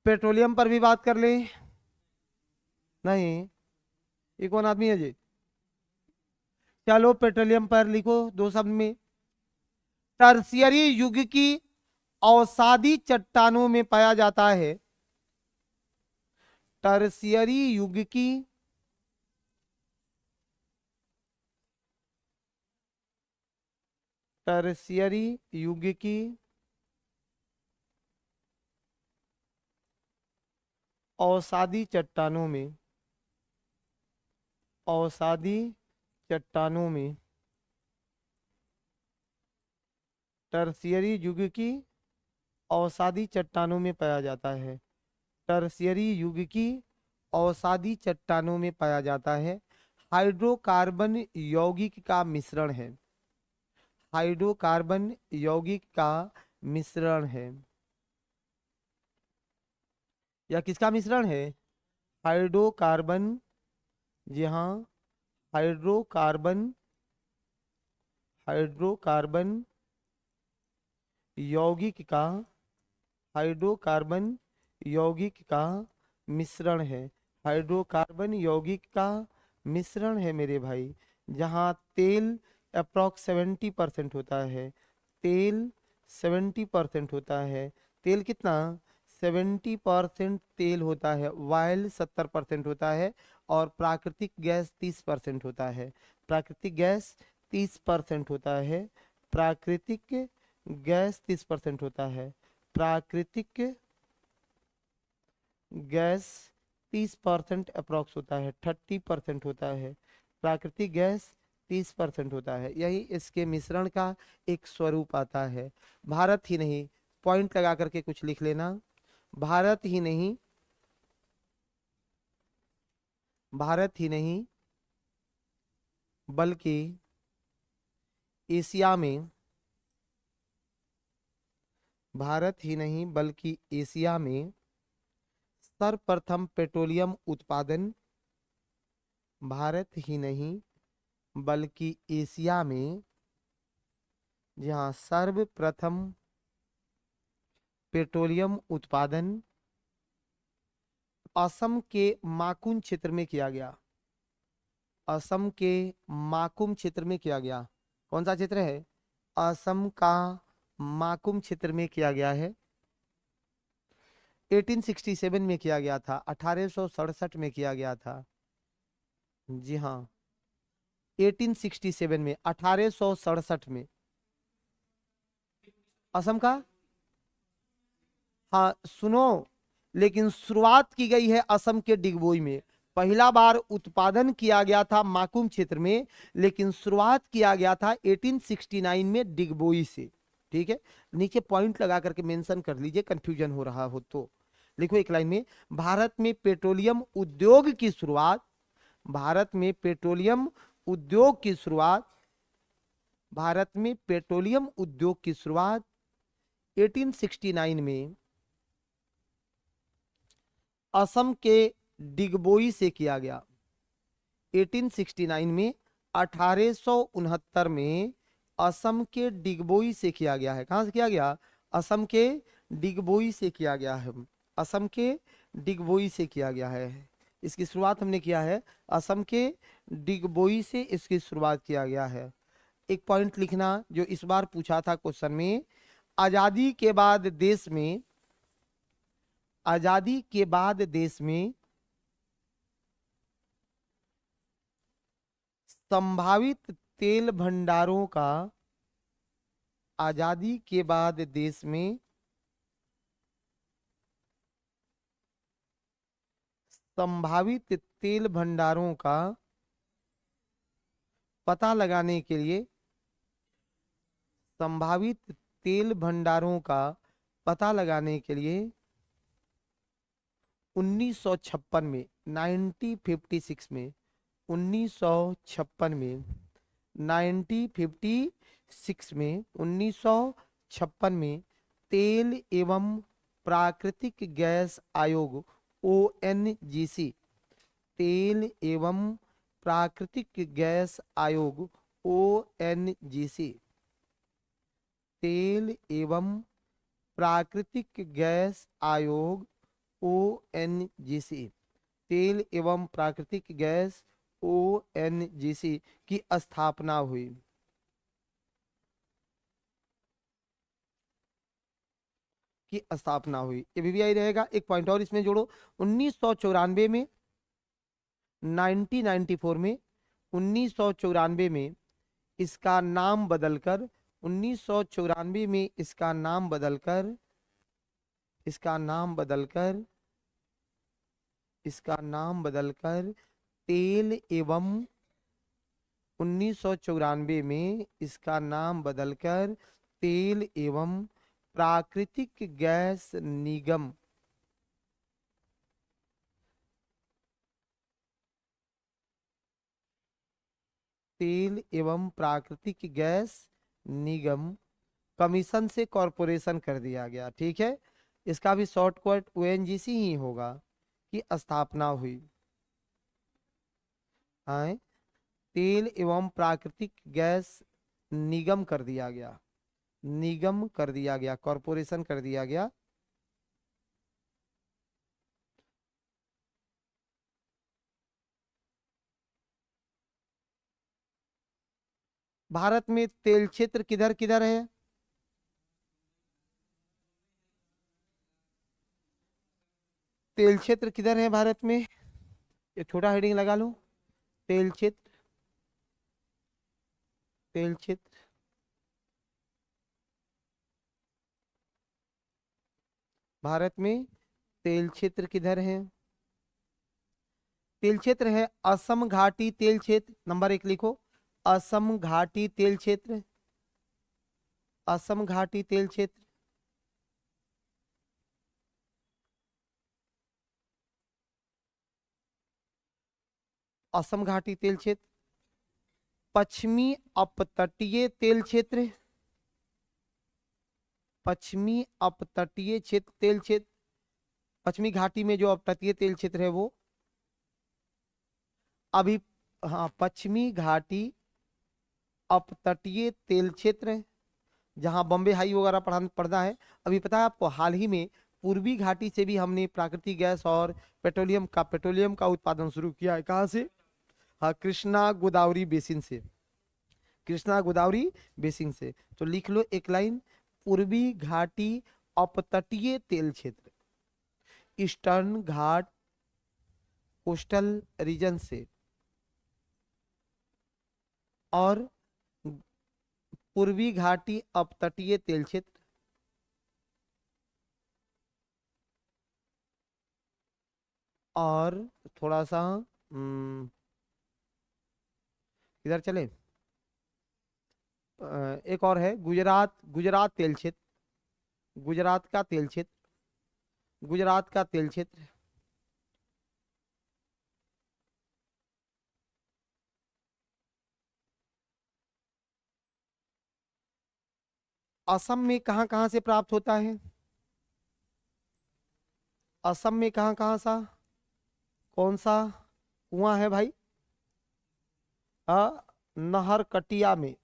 पेट्रोलियम पर भी बात कर ले। नहीं, ये कौन आदमी है जी? चलो पेट्रोलियम पर लिखो दो शब्द में। टर्शियरी युग की अवसादी चट्टानों में पाया जाता है, टर्शियरी युग की टर्शियरी युग की अवसादी चट्टानों में, अवसादी चट्टानों में, टर्शियरी युग की अवसादी चट्टानों में पाया जाता है, टर्शियरी युग की अवसादी चट्टानों में पाया जाता है। हाइड्रोकार्बन यौगिक का मिश्रण है, हाइड्रोकार्बन यौगिक का मिश्रण है। यह किसका मिश्रण है? हाइड्रोकार्बन, जी हाँ, हाइड्रोकार्बन, हाइड्रोकार्बन यौगिक का, हाइड्रोकार्बन यौगिक का मिश्रण है। हाइड्रोकार्बन यौगिक का मिश्रण है मेरे भाई, जहाँ तेल अप्रॉक्स 70% होता है, तेल 70% होता है। तेल कितना? 70% तेल होता है, वाइल 70% होता है, और प्राकृतिक गैस 30% होता है। प्राकृतिक गैस 30% होता है। प्राकृतिक गैस 30% होता है। प्राकृतिक गैस 30% अप्रॉक्स होता है, 30% होता है। प्राकृतिक गैस 30% होता है। यही इसके मिश्रण का एक स्वरूप आता है। भारत ही नहीं, पॉइंट लगा करके कुछ लिख लेना, भारत ही नहीं, भारत ही नहीं बल्कि एशिया में, भारत ही नहीं बल्कि एशिया में सर्वप्रथम पेट्रोलियम उत्पादन, भारत ही नहीं बल्कि एशिया में जहाँ सर्वप्रथम पेट्रोलियम उत्पादन असम के माकुम क्षेत्र में किया गया। असम के माकुम क्षेत्र में किया गया। कौन सा क्षेत्र है? असम का माकुम क्षेत्र में किया गया है। 1867 में किया गया था, 1867 में किया गया था, जी हाँ, 1867 में, 1867 में असम का। हाँ सुनो, लेकिन शुरुआत की गई है असम के डिगबोई में। पहला बार उत्पादन किया गया था माकुम क्षेत्र में, लेकिन शुरुआत किया गया था 1869 में डिगबोई से। ठीक है, नीचे पॉइंट लगा करके मेंशन कर लीजिए, कंफ्यूजन हो रहा हो तो। लिखो एक लाइन में, भारत में पेट्रोलियम उद्योग की शुरुआत, भारत में पेट्रोलियम उद्योग की शुरुआत, भारत में पेट्रोलियम उद्योग की शुरुआत 1869 में असम के डिगबोई से किया गया। 1869 में, 1869 में असम के डिगबोई से किया गया है। कहां से किया गया? असम के डिगबोई से किया गया है। असम के डिगबोई से किया गया है। इसकी शुरुआत हमने किया है, असम के डिगबोई से इसकी शुरुआत किया गया है। एक पॉइंट लिखना जो इस बार पूछा था क्वेश्चन में, आजादी के बाद देश में, आजादी के बाद देश में संभावित तेल भंडारों का, आजादी के बाद देश में संभावित तेल भंडारों का पता लगाने के लिए, संभावित तेल भंडारों का पता लगाने के लिए 1956 में, 1956 में, 1956 में, 1956 में, 1956 में तेल एवं प्राकृतिक गैस आयोग ONGC, तेल एवं प्राकृतिक गैस आयोग ONGC, तेल एवं प्राकृतिक गैस आयोग ONGC, तेल एवं प्राकृतिक गैस ONGC की स्थापना हुई। की स्थापना हुई, ये VVI रहेगा। एक पॉइंट और इसमें जोड़ो, 1994 में, 1994 में, 1994 में इसका नाम बदलकर, 1994 में इसका नाम बदलकर, इसका नाम बदलकर, इसका नाम बदलकर तेल एवं, 1994 में इसका नाम बदलकर तेल एवं प्राकृतिक गैस निगम, तेल एवं प्राकृतिक गैस निगम कमीशन से कॉरपोरेशन कर दिया गया। ठीक है, इसका भी शॉर्टकट ONGC ही होगा। की स्थापना हुई। आए, तेल एवं प्राकृतिक गैस निगम कर दिया गया, निगम कर दिया गया, कॉरपोरेशन कर दिया गया। भारत में तेल क्षेत्र किधर किधर है? तेल क्षेत्र किधर है भारत में? ये छोटा हेडिंग लगा लो, तेल क्षेत्र, तेल क्षेत्र। भारत में तेल क्षेत्र किधर है? तेल क्षेत्र है असम घाटी तेल क्षेत्र, नंबर 1 लिखो, असम घाटी तेल क्षेत्र, असम घाटी तेल क्षेत्र। असम घाटी तेल क्षेत्र। पश्चिमी अपतटीय तेल क्षेत्र, पश्चिमी अपतटीय क्षेत्र तेल क्षेत्र, पश्चिमी घाटी में जो अपतटीय तेल क्षेत्र है वो अभी, हाँ, पश्चिमी घाटी अपतटीय तेल क्षेत्र, जहां बॉम्बे हाई वगैरह पड़ता है। अभी पता है आपको, हाल ही में पूर्वी घाटी से भी हमने प्राकृतिक गैस और पेट्रोलियम का उत्पादन शुरू किया है। कहाँ से? हाँ, कृष्णा गोदावरी बेसिन से, कृष्णा गोदावरी बेसिन से। तो लिख लो एक लाइन, पूर्वी घाटी अपतटीय तेल क्षेत्र, ईस्टर्न घाट कोस्टल रीजन से, और पूर्वी घाटी अपतटीय तेल क्षेत्र, और थोड़ा सा इधर चले, एक और है गुजरात, गुजरात तेल क्षेत्र, गुजरात का तेल क्षेत्र, गुजरात का तेल क्षेत्र। असम में कहां कहां से प्राप्त होता है? असम में कहां कहां सा, कौन सा कुआं है भाई? नहरकटिया में,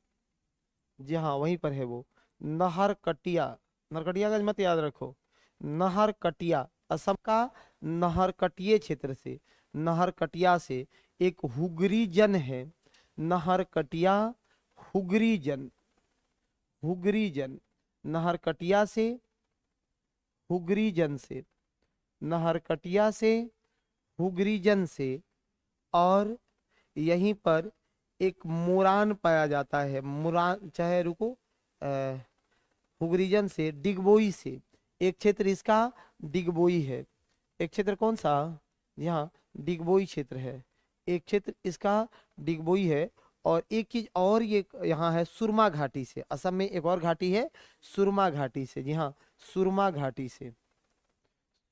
जी हाँ वहीं पर है वो, नहरकटिया, नरकटिया का मत याद रखो, नहरकटिया, असम का नहरकटिया क्षेत्र से, नहरकटिया से एक हुगरी जन है, नहरकटिया हुगरी जन, हुगरी जन, नहरकटिया से, हुगरी जन से, नहरकटिया से, हुगरी जन से, और यहीं पर एक मुरान पाया जाता है, मुरान, चाहे रुको, हुगरीजन से, डिगबोई से, एक क्षेत्र इसका डिगबोई है, एक क्षेत्र कौन सा? यहाँ डिगबोई क्षेत्र है, एक क्षेत्र इसका डिगबोई है। और एक चीज और, ये यहाँ है सुरमा घाटी से, असम में एक और घाटी है सुरमा घाटी से, जी हाँ, सुरमा घाटी से,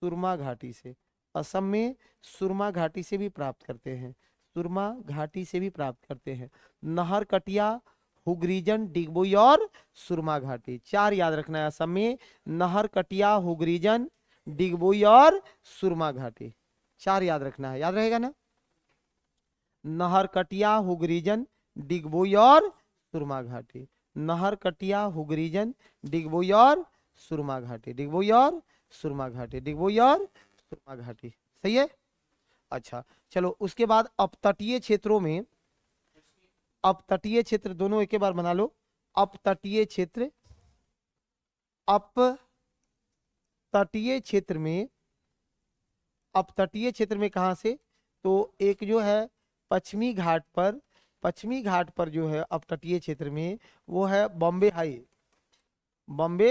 सुरमा घाटी से, असम में सुरमा घाटी से भी प्राप्त करते हैं, सुरमा घाटी से भी प्राप्त करते हैं। नहरकटिया, हुगरीजन, डिगबोई और सुरमा घाटी, 4 याद रखना है असम में, नहरकटिया, हुगरीजन, डिगबोई और सुरमा घाटी, 4 याद रखना है, याद रहेगा ना? नहरकटिया, हुगरीजन, डिगबोई और सुरमा घाटी, नहरकटिया, हुगरीजन, डिगबोई और सुरमा घाटी, डिगबोई और सुरमा घाटी, डिगबोई और सुरमा घाटी, सही है। अच्छा चलो, उसके बाद अपतटीय क्षेत्रों में, अपतटीय क्षेत्र दोनों एक ही बार बना लो, अपतटीय क्षेत्र, अपतटीय क्षेत्र में, अपतटीय क्षेत्र में कहां से? तो एक जो है पश्चिमी घाट पर, पश्चिमी घाट पर जो है अपतटीय क्षेत्र में, वो है Bombay high, Bombay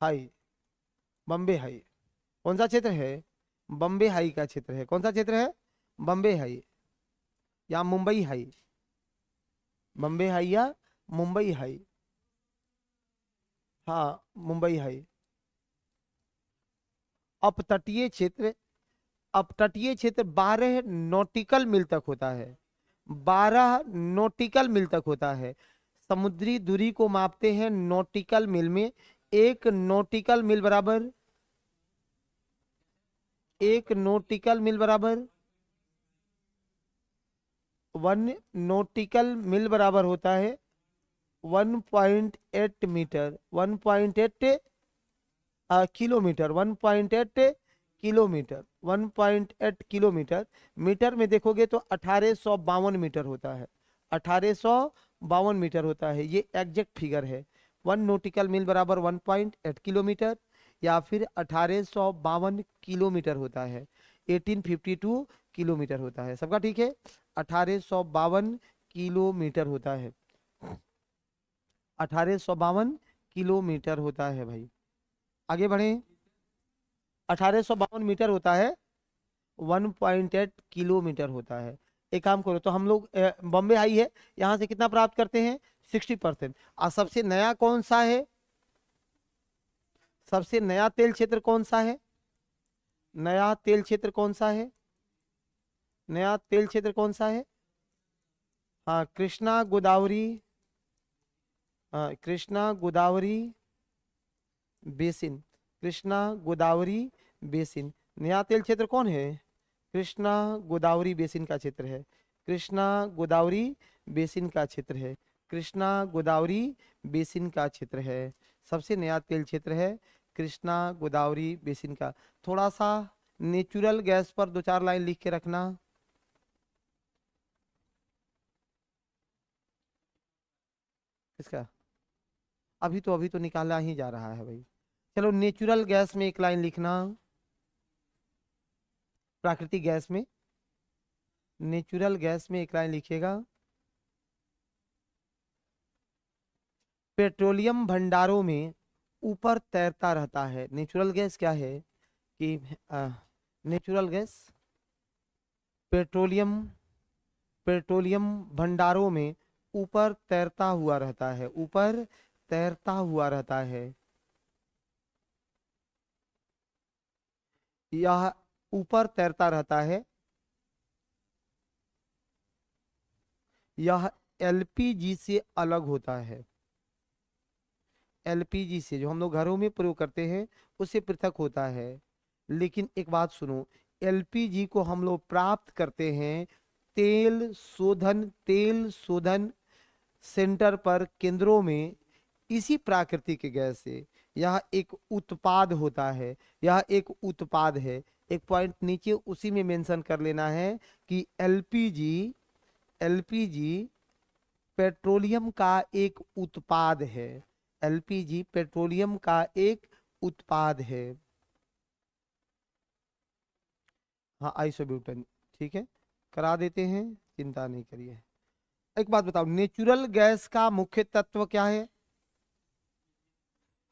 high, Bombay high, कौन सा क्षेत्र है? बॉम्बे हाई का क्षेत्र है, कौन सा क्षेत्र है? बॉम्बे हाई या मुंबई हाई, बॉम्बे हाई या मुंबई हाई, हाँ मुंबई हाई। अपतटीय क्षेत्र, अपतटीय क्षेत्र 12 नॉटिकल मील तक होता है, 12 नॉटिकल मील तक होता है, समुद्री दूरी को मापते हैं नॉटिकल मील में, एक नॉटिकल मील बराबर एक नॉटिकल मील बराबर 1 नॉटिकल मील बराबर होता है 1.8 metre, 1.8 kilometre, 1.8 kilometre, 1.8 kilometre. Metre में देखोगे तो 1852 मीटर होता है, 1852 मीटर होता है, ये एग्जैक्ट फिगर है। 1 नॉटिकल मील बराबर 1.8 किलोमीटर या फिर 1852 किलोमीटर होता है, 1852 किलोमीटर होता है। सबका ठीक है, 1852 किलोमीटर होता है, 1852 किलोमीटर होता है भाई। आगे बढ़े, 1852 मीटर होता है, 1.8 किलोमीटर होता है। एक काम करो, तो हम लोग बॉम्बे हाई है, यहाँ से कितना प्राप्त करते हैं 60%। और सबसे नया कौन सा है, सबसे नया तेल क्षेत्र कौन सा है, नया तेल क्षेत्र कौन सा है, नया तेल क्षेत्र कौन सा है? हाँ, कृष्णा गोदावरी, हाँ कृष्णा गोदावरी बेसिन, कृष्णा गोदावरी बेसिन। नया तेल क्षेत्र कौन है? कृष्णा गोदावरी बेसिन का क्षेत्र है, कृष्णा गोदावरी बेसिन का क्षेत्र है, कृष्णा गोदावरी बेसिन का क्षेत्र है। सबसे नया तेल क्षेत्र है कृष्णा गोदावरी बेसिन का। थोड़ा सा नेचुरल गैस पर 2-4 लाइन लिख के रखना। इसका अभी तो निकाला ही जा रहा है भाई। चलो नेचुरल गैस में एक लाइन लिखना, प्राकृतिक गैस में, नेचुरल गैस में एक लाइन लिखिएगा। पेट्रोलियम भंडारों में ऊपर तैरता रहता है। नेचुरल गैस क्या है कि नेचुरल गैस पेट्रोलियम, पेट्रोलियम भंडारों में ऊपर तैरता हुआ रहता है, ऊपर तैरता हुआ रहता है। यह ऊपर तैरता रहता है, यह एलपीजी से अलग होता है, एलपीजी से जो हम लोग घरों में प्रयोग करते हैं उससे पृथक होता है। लेकिन एक बात सुनो, एलपीजी को हम लोग प्राप्त करते हैं तेल शोधन सेंटर पर, केंद्रों में, इसी प्राकृतिक गैस से। यह एक उत्पाद होता है, यह एक उत्पाद है। एक पॉइंट नीचे उसी में मेंशन कर लेना है कि एलपीजी, एलपीजी पेट्रोलियम का एक उत्पाद है, एलपीजी पेट्रोलियम का एक उत्पाद है। हाँ आइसोब्यूटेन, ठीक है करा देते हैं, चिंता नहीं करिए। एक बात बताओ, नेचुरल गैस का मुख्य तत्व क्या है?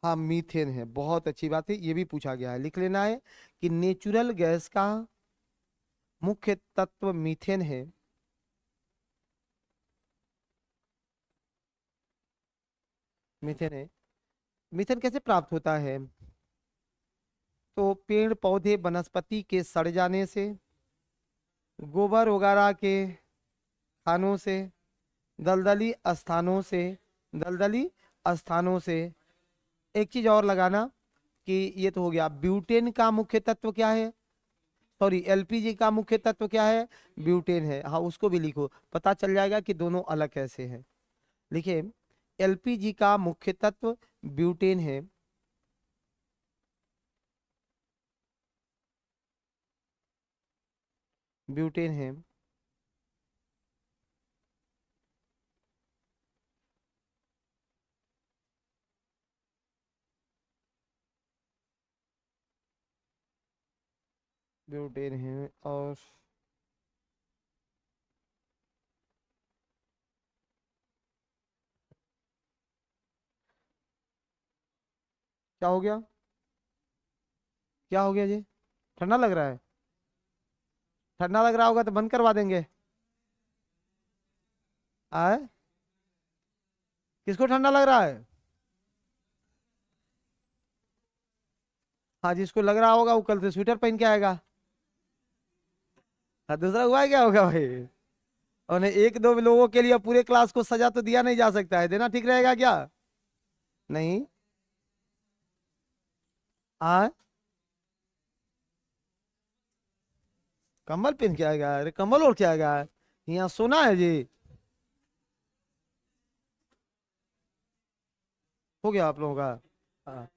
हाँ मीथेन है, बहुत अच्छी बात है, ये भी पूछा गया है, लिख लेना है कि नेचुरल गैस का मुख्य तत्व मीथेन है। मीथेन है। मीथेन कैसे प्राप्त होता है? तो पेड़ पौधे वनस्पति के सड़ जाने से, गोबर वगैरह के खानों से, दलदली स्थानों से, दलदली स्थानों से। एक चीज और लगाना कि ये तो हो गया। ब्यूटेन का मुख्य तत्व क्या है, सॉरी एलपीजी का मुख्य तत्व क्या है? ब्यूटेन है। हाँ उसको भी लिखो, पता चल जाएगा कि दोनों अलग कैसे हैं। लिखिए एलपीजी का मुख्य तत्व ब्यूटेन है, ब्यूटेन है। ब्यूटेन है और क्या हो गया, क्या हो गया जी? ठंडा लग रहा है? ठंडा लग रहा होगा तो बंद करवा देंगे। आए, किसको ठंडा लग रहा है? हाँ जिसको लग रहा होगा वो कल से स्वेटर पहन के आएगा। हाँ दूसरा हुआ है क्या होगा भाई? और एक दो लोगों के लिए पूरे क्लास को सजा तो दिया नहीं जा सकता है, देना ठीक रहेगा क्या? नहीं। हाँ कंबल पहन के आएगा? अरे कंबल ओढ़ के आएगा? यहाँ सोना है जी? हो गया आप लोगों का? हाँ।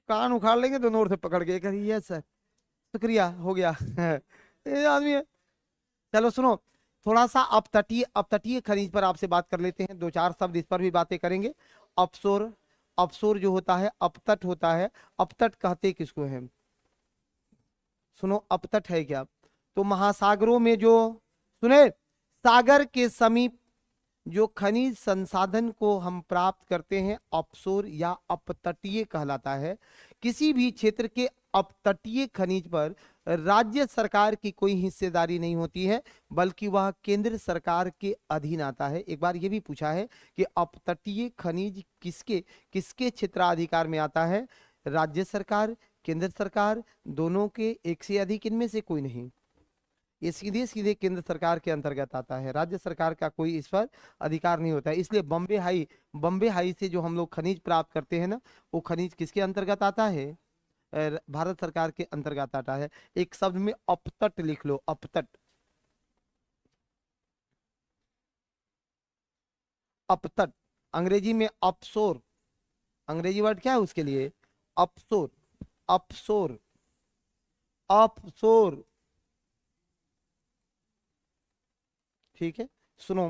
कान उखाड़ लेंगे दोनों ओर से पकड़ के, करिए यस सर, शुक्रिया, हो गया। ये आदमी है। चलो सुनो, थोड़ा सा अपतटीय खनिज पर आपसे बात कर लेते हैं, दो चार शब्द इस पर भी बातें करेंगे। अपशोर, अपशोर जो होता है, अपतट होता है। अपतट कहते किसको हैं? सुनो, अपतट है क्या? तो महासागरों में जो, सुने, सागर के समीप जो खनिज संसाधन को हम प्राप्त करते हैं, ऑफशोर या अपतटीय कहलाता है। किसी भी क्षेत्र के अपतटीय खनिज पर राज्य सरकार की कोई हिस्सेदारी नहीं होती है, बल्कि वह केंद्र सरकार के अधीन आता है। एक बार यह भी पूछा है कि अपतटीय खनिज किसके किसके क्षेत्राधिकार में आता है? राज्य सरकार, केंद्र सरकार, दोनों के, एक से अधिक, इनमें से कोई नहीं। ये सीधे सीधे केंद्र सरकार के अंतर्गत आता है, राज्य सरकार का कोई इस पर अधिकार नहीं होता है। इसलिए बम्बे हाई से जो हम लोग खनिज प्राप्त करते हैं ना, वो खनिज किसके अंतर्गत आता है? भारत सरकार के अंतर्गत आता है। एक शब्द में अपतट लिख लो, अपतट। अपतट अंग्रेजी में अपशोर, अंग्रेजी वर्ड क्या है उसके लिए? अपशोर, अपशोर, अपशोर। ठीक है, सुनो,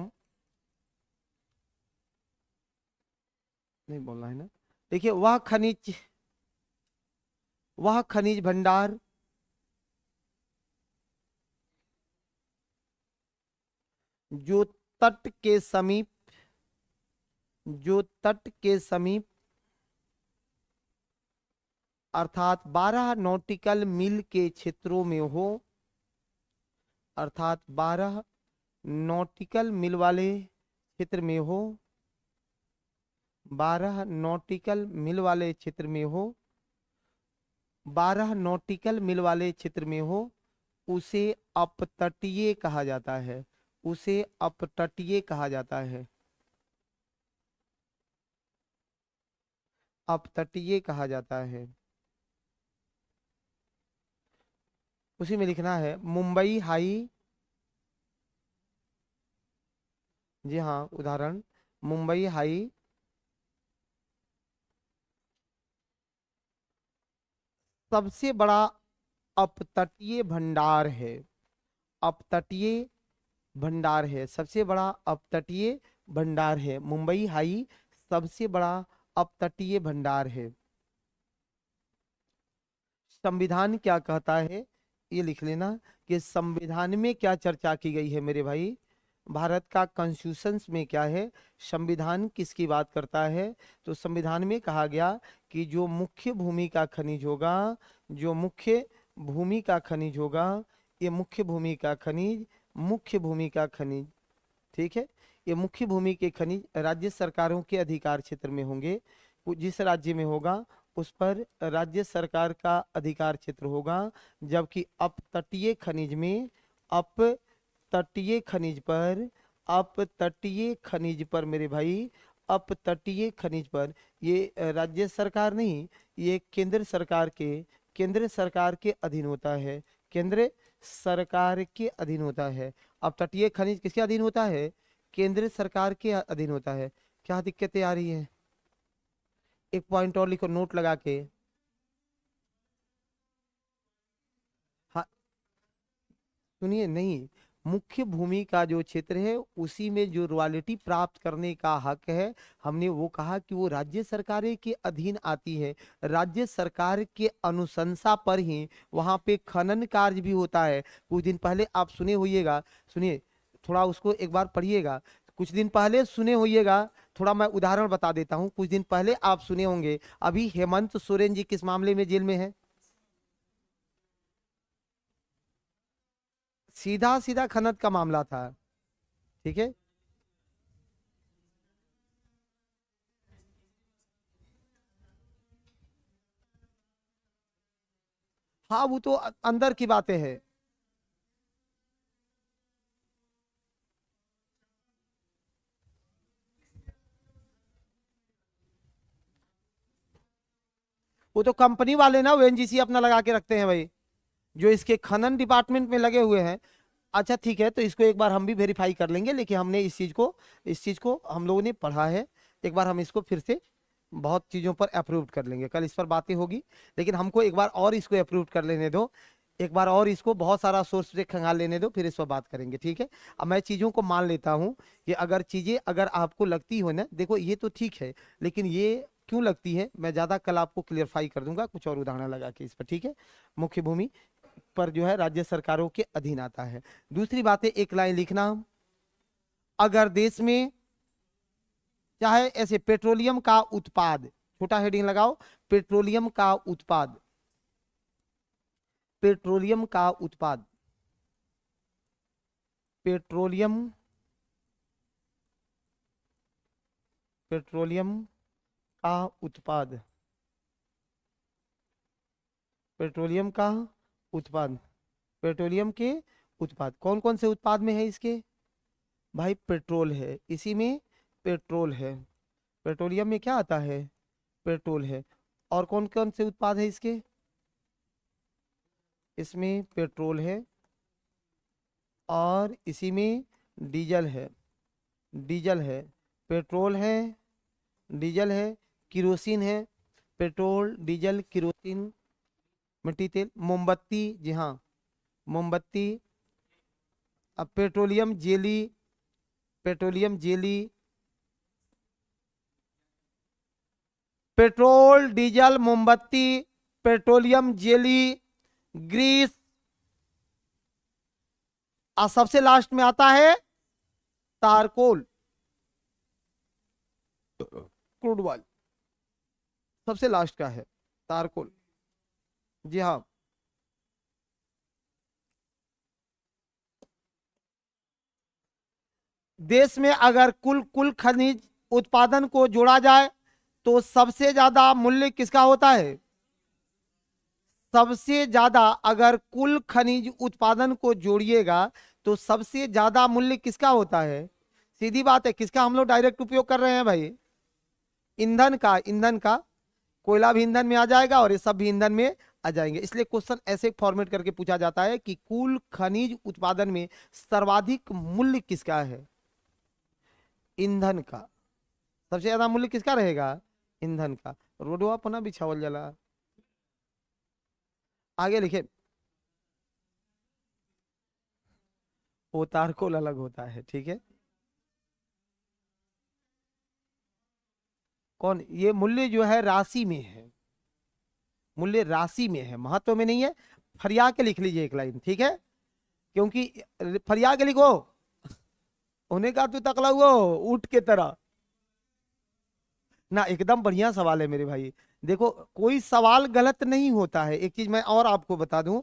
नहीं बोलना है ना। देखिए, वह खनिज भंडार जो तट के समीप, जो तट के समीप अर्थात 12 नॉटिकल मील के क्षेत्रों में हो, अर्थात 12 नॉटिकल मील वाले क्षेत्र में हो, 12 नॉटिकल मील वाले क्षेत्र में हो, 12 नॉटिकल मील वाले क्षेत्र में हो, उसे अपतटीय कहा जाता है, उसे अपतटीय कहा जाता है, अपतटीय कहा जाता है। उसी में लिखना है मुंबई हाई, जी हाँ, उदाहरण मुंबई हाई सबसे बड़ा अपतटीय भंडार है, अपतटीय भंडार है, सबसे बड़ा अपतटीय भंडार है। मुंबई हाई सबसे बड़ा अपतटीय भंडार है। संविधान क्या कहता है, ये लिख लेना कि संविधान में क्या चर्चा की गई है मेरे भाई। भारत का कॉन्स्टिट्यूशन में क्या है, संविधान किसकी बात करता है? तो संविधान में कहा गया कि जो मुख्य भूमि का खनिज होगा, जो मुख्य भूमि का खनिज होगा, ये मुख्य भूमि का खनिज, मुख्य भूमि का खनिज, ठीक है, ये मुख्य भूमि के खनिज राज्य सरकारों के अधिकार क्षेत्र में होंगे। जिस राज्य में होगा उस पर राज्य सरकार का अधिकार क्षेत्र होगा। जबकि अपतटीय खनिज में, अपतटीय खनिज पर, अपतटीय खनिज पर मेरे भाई, अपतटीय खनिज पर ये राज्य सरकार नहीं, ये केंद्र सरकार के अधीन होता है, केंद्र सरकार के अधीन होता है। अपतटीय खनिज किसके अधीन होता है? केंद्र सरकार के अधीन होता है। क्या दिक्कतें आ रही है? एक पॉइंट और लिखो नोट लगा के। हाँ, सुनिए, नहीं, मुख्य भूमि का जो क्षेत्र है उसी में जो रॉयल्टी प्राप्त करने का हक है, हमने वो कहा कि वो राज्य सरकार के अधीन आती है। राज्य सरकार के अनुशंसा पर ही वहां पे खनन कार्य भी होता है। कुछ दिन पहले आप सुने होइएगा, सुनिए, थोड़ा उसको एक बार पढ़िएगा। कुछ दिन पहले सुने होइएगा, थोड़ा मैं उदाहरण बता देता हूँ। कुछ दिन पहले आप सुने होंगे, अभी हेमंत सोरेन जी किस मामले में जेल में है? सीधा सीधा खनन का मामला था, ठीक है। हाँ, वो तो अंदर की बातें हैं। वो तो कंपनी वाले ना, वो एनजीसी अपना लगा के रखते हैं भाई। जो इसके खनन डिपार्टमेंट में लगे हुए हैं। अच्छा ठीक है, तो इसको एक बार हम भी वेरीफाई कर लेंगे, लेकिन हमने इस चीज को हम लोगों ने पढ़ा है। एक बार हम इसको फिर से बहुत चीजों पर अप्रूव कर लेंगे, कल इस पर बातें होगी, लेकिन हमको एक बार और इसको अप्रूव कर लेने दो, एक बार और इसको बहुत सारा सोर्स से खंगाल लेने दो, फिर इस पर बात करेंगे, ठीक है। अब मैं चीजों को मान लेता हूँ कि अगर चीजें अगर आपको लगती हो ना, देखो ये तो ठीक है, लेकिन ये क्यों लगती है मैं ज्यादा कल आपको क्लियरफाई कर दूंगा कुछ और उदाहरण लगा के इस पर, ठीक है। मुख्य भूमि पर जो है राज्य सरकारों के अधीन आता है। दूसरी बात है, एक लाइन लिखना, अगर देश में चाहे ऐसे पेट्रोलियम का उत्पाद, छोटा हेडिंग लगाओ, पेट्रोलियम का उत्पाद, पेट्रोलियम का उत्पाद, पेट्रोलियम, पेट्रोलियम का उत्पाद, पेट्रोलियम का उत्पाद, पेट्रोलियम के उत्पाद कौन कौन से उत्पाद में है इसके, भाई पेट्रोल है, इसी में पेट्रोल है, पेट्रोलियम में क्या आता है, पेट्रोल है, और कौन कौन से उत्पाद है इसके, इसमें पेट्रोल है, और इसी में डीजल है, डीजल है, पेट्रोल है, डीजल है, किरोसिन है, पेट्रोल डीजल किरोसिन, मिट्टी तेल, मोमबत्ती, जी हाँ मोमबत्ती, अब petroleum jelly, petroleum jelly, petrol diesel मोमबत्ती, पेट्रोलियम जेली, ग्रीस, और सबसे लास्ट में आता है तारकोल, क्रूड ऑयल, सबसे लास्ट का है तारकोल, जी हाँ। देश में अगर कुल कुल खनिज उत्पादन को जोड़ा जाए तो सबसे ज्यादा मूल्य किसका होता है, सबसे ज्यादा अगर कुल खनिज उत्पादन को जोड़िएगा तो सबसे ज्यादा मूल्य किसका होता है, सीधी बात है, किसका हम लोग डायरेक्ट उपयोग कर रहे हैं भाई, ईंधन का, ईंधन का, कोयला भी ईंधन में आ जाएगा और ये सब भी ईंधन में आ जाएंगे। इसलिए क्वेश्चन ऐसे फॉर्मेट करके पूछा जाता है कि कुल खनिज उत्पादन में सर्वाधिक मूल्य किसका है, ईंधन का, सबसे ज्यादा मूल्य किसका रहेगा, ईंधन का। रोडवा पुनः बिछावल जला, आगे लिखे, वो तारकोल अलग होता है, ठीक है। कौन, ये मूल्य जो है राशि में है, मूल्य राशि में है, महत्व में नहीं है। फरिया के लिख लीजिए एक लाइन, ठीक है, क्योंकि फरिया के लिखो, होने का तो तकला हुआ ऊंट के तरह ना। एकदम बढ़िया सवाल है मेरे भाई, देखो कोई सवाल गलत नहीं होता है। एक चीज मैं और आपको बता दूं,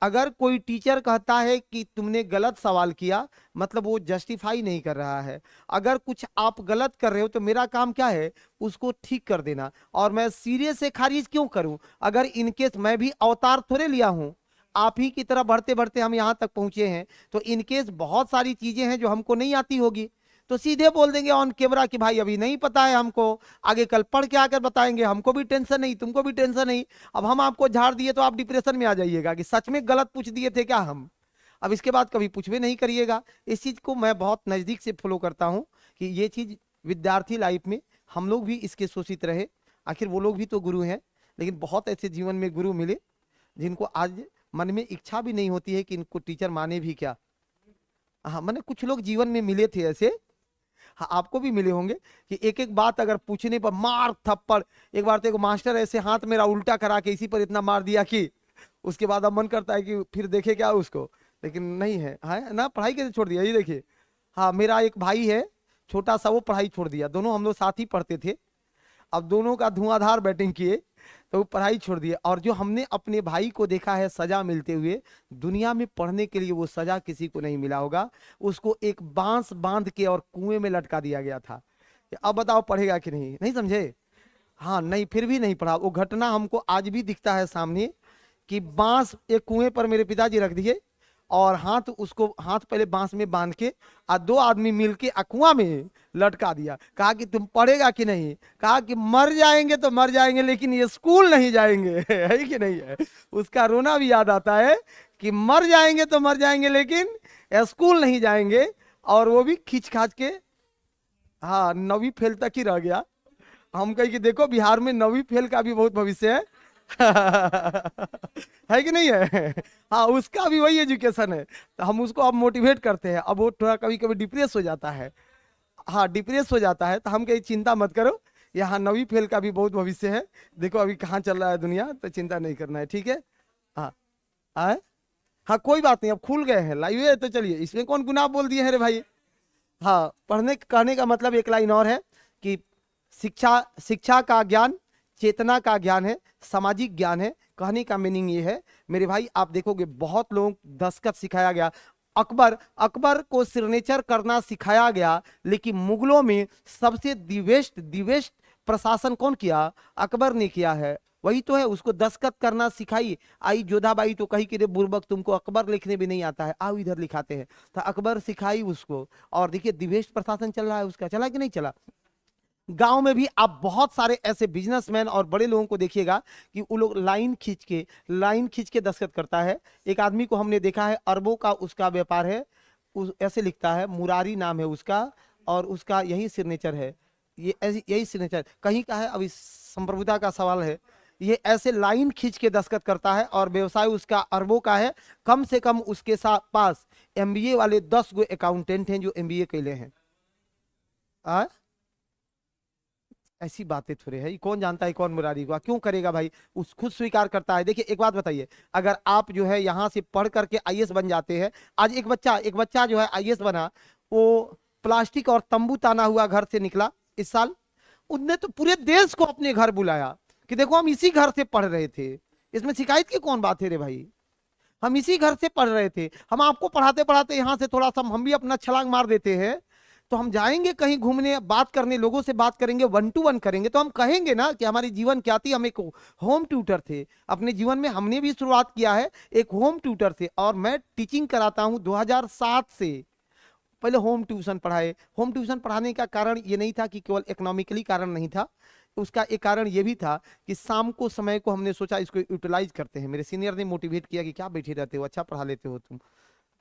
अगर कोई टीचर कहता है कि तुमने गलत सवाल किया, मतलब वो जस्टिफाई नहीं कर रहा है। अगर कुछ आप गलत कर रहे हो तो मेरा काम क्या है, उसको ठीक कर देना, और मैं सीरियस से खारिज क्यों करूं। अगर इनकेस मैं भी अवतार थोड़े लिया हूं, आप ही की तरह बढ़ते बढ़ते हम यहां तक पहुंचे हैं, तो इनकेस बहुत सारी चीजें हैं जो हमको नहीं आती होगी, तो सीधे बोल देंगे ऑन कैमरा कि भाई अभी नहीं पता है हमको, आगे कल पढ़ के आकर बताएंगे, हमको भी टेंशन नहीं, तुमको भी टेंशन नहीं। अब हम आपको झाड़ दिए तो आप डिप्रेशन में आ जाइएगा कि सच में गलत पूछ दिए थे क्या हम, अब इसके बाद कभी पूछवे नहीं करिएगा। इस चीज को मैं बहुत नजदीक से फॉलो करता हूं कि ये चीज विद्यार्थी लाइफ में हम लोग भी इसके शोषित रहे, आखिर वो लोग भी तो गुरु हैं। लेकिन बहुत ऐसे जीवन में गुरु मिले जिनको आज मन में इच्छा भी नहीं होती है कि इनको टीचर माने भी क्या। हाँ मैंने कुछ लोग जीवन में मिले थे ऐसे, हाँ आपको भी मिले होंगे कि एक एक बात अगर पूछने पर मार थप्पड़। एक बार तो एक मास्टर ऐसे हाथ मेरा उल्टा करा के इसी पर इतना मार दिया कि उसके बाद अब मन करता है कि फिर देखे क्या उसको, लेकिन नहीं है, है ना, पढ़ाई कैसे छोड़ दिया ये देखिए। हाँ मेरा एक भाई है छोटा सा, वो पढ़ाई छोड़ दिया, दोनों हम लोग साथ ही पढ़ते थे, अब दोनों का धुआंधार बैटिंग किए तो वो पढ़ाई छोड़ दिए। और जो हमने अपने भाई को देखा है सजा मिलते हुए, दुनिया में पढ़ने के लिए वो सजा किसी को नहीं मिला होगा। उसको एक बांस बांध के और कुएं में लटका दिया गया था। अब बताओ पढ़ेगा कि नहीं, नहीं समझे, हाँ नहीं, फिर भी नहीं पढ़ा। वो घटना हमको आज भी दिखता है सामने कि बांस एक कुएं पर मेरे पिताजी रख दिए और हाथ पहले बांस में बांध के और दो आदमी मिलके कुआं में लटका दिया। कहा कि तुम पढ़ेगा कि नहीं? कहा कि मर जाएंगे तो मर जाएंगे लेकिन ये स्कूल नहीं जाएंगे। है कि नहीं है? उसका रोना भी याद आता है कि मर जाएंगे तो मर जाएंगे लेकिन स्कूल नहीं जाएंगे। और वो भी खींच खाच के, हाँ, 9वीं फेल तक ही रह गया। हम कहे कि देखो बिहार में 9वीं फेल का भी बहुत भविष्य है। है कि नहीं है? हाँ, उसका भी वही एजुकेशन है। तो हम उसको अब मोटिवेट करते हैं। अब वो थोड़ा कभी कभी डिप्रेस हो जाता है, हाँ डिप्रेस हो जाता है। तो हम कहीं चिंता मत करो, यहाँ 9वीं फेल का भी बहुत भविष्य है। देखो अभी कहाँ चल रहा है दुनिया, तो चिंता नहीं करना है, ठीक है? हाँ हाँ हाँ, कोई बात नहीं, अब खुल गए हैं, लाइव है तो चलिए, इसमें कौन गुनाह बोल दिए हैं रे भाई। हाँ, पढ़ने कहने का मतलब एक लाइन और है कि शिक्षा शिक्षा का ज्ञान चेतना का ज्ञान है, सामाजिक ज्ञान है। कहने का मीनिंग ये है मेरे भाई, आप देखोगे बहुत लोग दस्तखत सिखाया गया। अकबर को सिग्नेचर करना सिखाया गया, लेकिन मुगलों में सबसे दिवेस्ट प्रशासन कौन किया? अकबर ने किया है। वही तो है, उसको दस्तखत करना सिखाई। आई जोधाबाई तो कही कि रे बुर्बक, तुमको अकबर लिखने भी नहीं आता है, आओ इधर लिखाते हैं। तो अकबर सिखाई उसको। और देखिए दिवेश प्रशासन चल रहा है उसका, चला कि नहीं चला? गांव में भी आप बहुत सारे ऐसे बिजनेसमैन और बड़े लोगों को देखिएगा कि वो लोग लाइन खींच के दस्तखत करता है। एक आदमी को हमने देखा है, अरबों का उसका व्यापार है, ऐसे लिखता है, मुरारी नाम है उसका, और उसका यही सिग्नेचर है, ये यही सिग्नेचर कहीं का है। अब इस संप्रभुता का सवाल है, ये ऐसे लाइन खींच के दस्तखत करता है और व्यवसाय उसका अरबों का है। कम से कम उसके साथ पास एमबीए वाले 10 गो अकाउंटेंट हैं जो एमबीए कैले हैं। ऐसी बातें थोड़े है, कौन जानता है कौन मुरारी हुआ, क्यों करेगा भाई? उस खुद स्वीकार करता है। देखिए एक बात बताइए, अगर आप जो है यहाँ से पढ़ करके आईएएस बन जाते हैं। आज एक बच्चा जो है आईएएस बना, वो प्लास्टिक और तंबू ताना हुआ घर से निकला इस साल। उसने तो पूरे देश को अपने घर बुलाया कि देखो हम इसी घर से पढ़ रहे थे। इसमें शिकायत की कौन बात है रे भाई? हम इसी घर से पढ़ रहे थे। हम आपको पढ़ाते पढ़ाते यहाँ से थोड़ा सा हम भी अपना छलांग मार देते हैं, तो हम जाएंगे कहीं घूमने, बात करने, लोगों से बात करेंगे, 1 to 1 करेंगे, तो हम कहेंगे ना कि हमारी जीवन क्या थी। हम एक होम ट्यूटर थे अपने जीवन में, हमने भी शुरुआत किया है एक होम ट्यूटर थे। और मैं टीचिंग कराता हूं 2007 से। पहले होम ट्यूशन पढ़ाए। होम ट्यूशन पढ़ाने का कारण ये नहीं था कि केवल इकोनॉमिकली कारण नहीं था, उसका एक कारण ये भी था कि शाम को समय को हमने सोचा इसको यूटिलाइज करते हैं। मेरे सीनियर ने मोटिवेट किया कि क्या बैठे रहते हो, अच्छा पढ़ा लेते हो तुम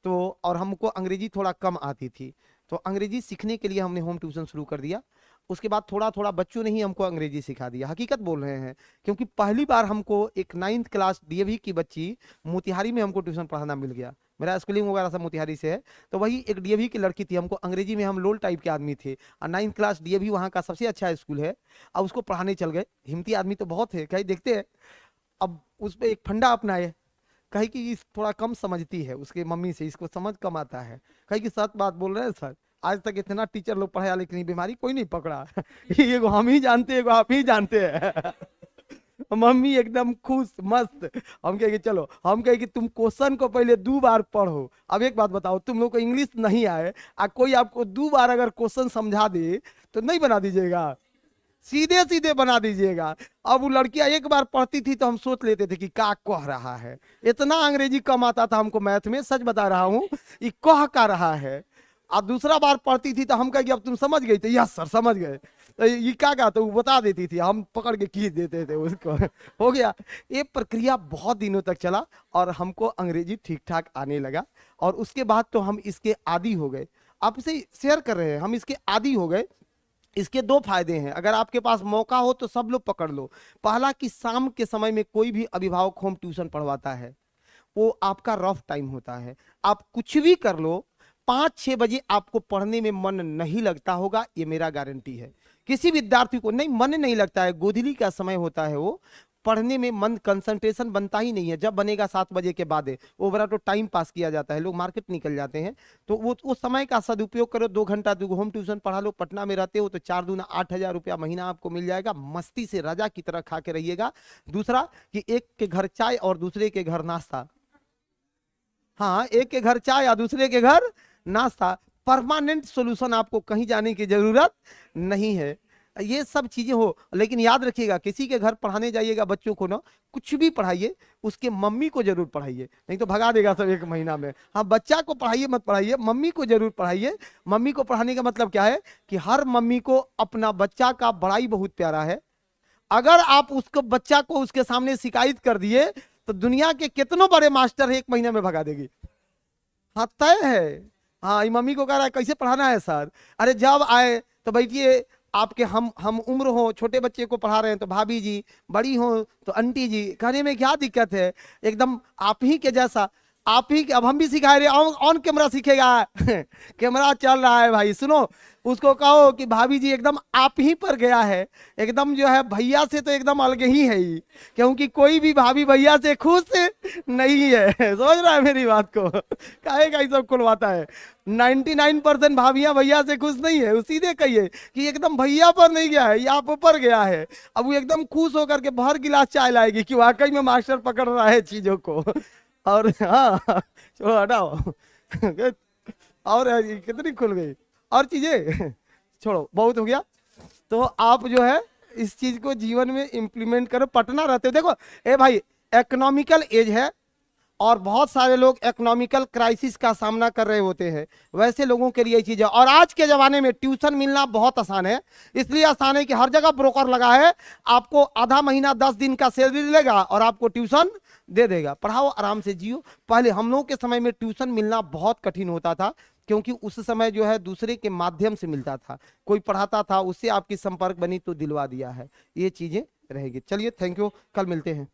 तो। और हमको अंग्रेजी थोड़ा कम आती थी, तो अंग्रेजी सीखने के लिए हमने होम ट्यूशन शुरू कर दिया। उसके बाद थोड़ा थोड़ा बच्चों ने ही हमको अंग्रेजी सिखा दिया, हकीकत बोल रहे हैं। क्योंकि पहली बार हमको एक 9th क्लास डीएवी की बच्ची मोतिहारी में हमको ट्यूशन पढ़ाना मिल गया। मेरा स्कूलिंग वगैरह सब मोतिहारी से है। तो वही एक डीएवी की लड़की थी, हमको अंग्रेजी में, हम लोल टाइप के आदमी थे, और 9th क्लास डीएवी वहाँ का सबसे अच्छा स्कूल है। अब उसको पढ़ाने चल गए। हिम्मती आदमी तो बहुत है, कहीं देखते हैं। अब उस पर एक फंडा अपनाए, कहे कि इस थोड़ा कम समझती है उसके मम्मी से, इसको समझ कम आता है। कहे कि सच बात बोल रहे हैं सर, आज तक इतना टीचर लोग पढ़ाया लेकिन बीमारी कोई नहीं पकड़ा। ये हम ही जानते हैं, आप ही जानते हैं। मम्मी एकदम खुश मस्त। हम कहे कि चलो, हम कहे कि तुम क्वेश्चन को पहले 2 बार पढ़ो। अब एक बात बताओ, तुम लोग को इंग्लिश नहीं आए और कोई आपको 2 बार अगर क्वेश्चन समझा दे तो नहीं बना दीजिएगा? सीधे सीधे बना दीजिएगा। अब वो लड़कियां एक बार पढ़ती थी तो हम सोच लेते थे कि क्या कह रहा है। इतना अंग्रेजी कम आता था हमको मैथ में, सच बता रहा हूँ, ये कह का रहा है। और दूसरा बार पढ़ती थी तो हम कहे कि अब तुम समझ गई? तो यस सर समझ गए। तो ये क्या कहा, तो वो बता देती थी, हम पकड़ के खींच देते थे उसको। हो गया। ये प्रक्रिया बहुत दिनों तक चला और हमको अंग्रेजी ठीक ठाक आने लगा। और उसके बाद तो हम इसके आदी हो गए। आपसे शेयर कर रहे हैं, हम इसके आदी हो गए। इसके 2 फायदे हैं, अगर आपके पास मौका हो तो सब लोग पकड़ लो। पहला कि शाम के समय में कोई भी अभिभावक होम ट्यूशन पढ़वाता है, वो आपका रफ टाइम होता है। आप कुछ भी कर लो, 5-6 बजे आपको पढ़ने में मन नहीं लगता होगा, ये मेरा गारंटी है। किसी विद्यार्थी को नहीं मन नहीं लगता है, गोधूली का समय होता है, वो पढ़ने में मन कंसंट्रेशन बनता ही नहीं है। जब बनेगा 7 बजे के बाद है, वो बड़ा तो टाइम पास किया जाता है, लोग मार्केट निकल जाते हैं। तो वो समय का सदुपयोग करो। 2 घंटा 2 होम ट्यूशन पढ़ा लो। पटना में रहते हो तो 4 दूना 8,000 रुपया महीना आपको मिल जाएगा। मस्ती से राजा की तरह खा के रहिएगा। दूसरा कि एक के घर चाय और दूसरे के घर नाश्ता। हाँ, एक के घर चाय या दूसरे के घर नाश्ता। परमानेंट सोल्यूशन, आपको कहीं जाने की जरूरत नहीं है। ये सब चीजें हो। लेकिन याद रखिएगा, किसी के घर पढ़ाने जाइएगा बच्चों को ना, कुछ भी पढ़ाइए, उसके मम्मी को जरूर पढ़ाइए, नहीं तो भगा देगा सब 1 महीना में। हाँ, बच्चा को पढ़ाइए मत पढ़ाइए, मम्मी को जरूर पढ़ाइए। मम्मी को पढ़ाने का मतलब क्या है कि हर मम्मी को अपना बच्चा का बड़ाई बहुत प्यारा है। अगर आप उसको बच्चा को उसके सामने शिकायत कर दिए तो दुनिया के कितनों बड़े मास्टर 1 महीने में भगा देगी। हाँ, तय है। हाँ, ये मम्मी को कह रहा है कैसे पढ़ाना है सर। अरे जब आए तो बैठिए, आपके हम उम्र हो, छोटे बच्चे को पढ़ा रहे हैं तो भाभी जी, बड़ी हो तो आंटी जी, कहने में क्या दिक्कत है, एकदम आप ही के जैसा। आप ही अब हम भी सिखा रहे, ऑन कैमरा सीखेगा कैमरा चल रहा है भाई, सुनो। उसको कहो कि भाभी जी एकदम आप ही पर गया है, एकदम जो है भैया से तो एकदम अलग ही है ही, क्योंकि कोई भी भाभी भैया से खुश नहीं है समझ रहा है मेरी बात को, काहे का सब खुलवाता है। 99% भाभियां भैया से खुश नहीं है, सीधे कहिए कि एकदम भैया पर नहीं गया है, ये आप ऊपर गया है। अब वो एकदम खुश होकर के भर गिलास चाय लाएगी कि वाकई में मास्टर पकड़ रहा है चीजों को। और हाँ, चलो हटाओ और कितनी खुल गई और चीजें, छोड़ो बहुत हो गया। तो आप जो है इस चीज को जीवन में इंप्लीमेंट करो। पटना रहते हो, देखो ए भाई, इकोनॉमिकल एज है और बहुत सारे लोग इकोनॉमिकल क्राइसिस का सामना कर रहे होते हैं, वैसे लोगों के लिए ये चीज है। और आज के जमाने में ट्यूशन मिलना बहुत आसान है, इसलिए आसान है कि हर जगह ब्रोकर लगा है, आपको आधा महीना 10 दिन का सैलरी लेगा और आपको ट्यूशन दे देगा। पढ़ाओ, आराम से जियो। पहले हम लोगों के समय में ट्यूशन मिलना बहुत कठिन होता था, क्योंकि उस समय जो है दूसरे के माध्यम से मिलता था, कोई पढ़ाता था, उससे आपकी संपर्क बनी तो दिलवा दिया है, ये चीजें रहेगी। चलिए, थैंक यू, कल मिलते हैं।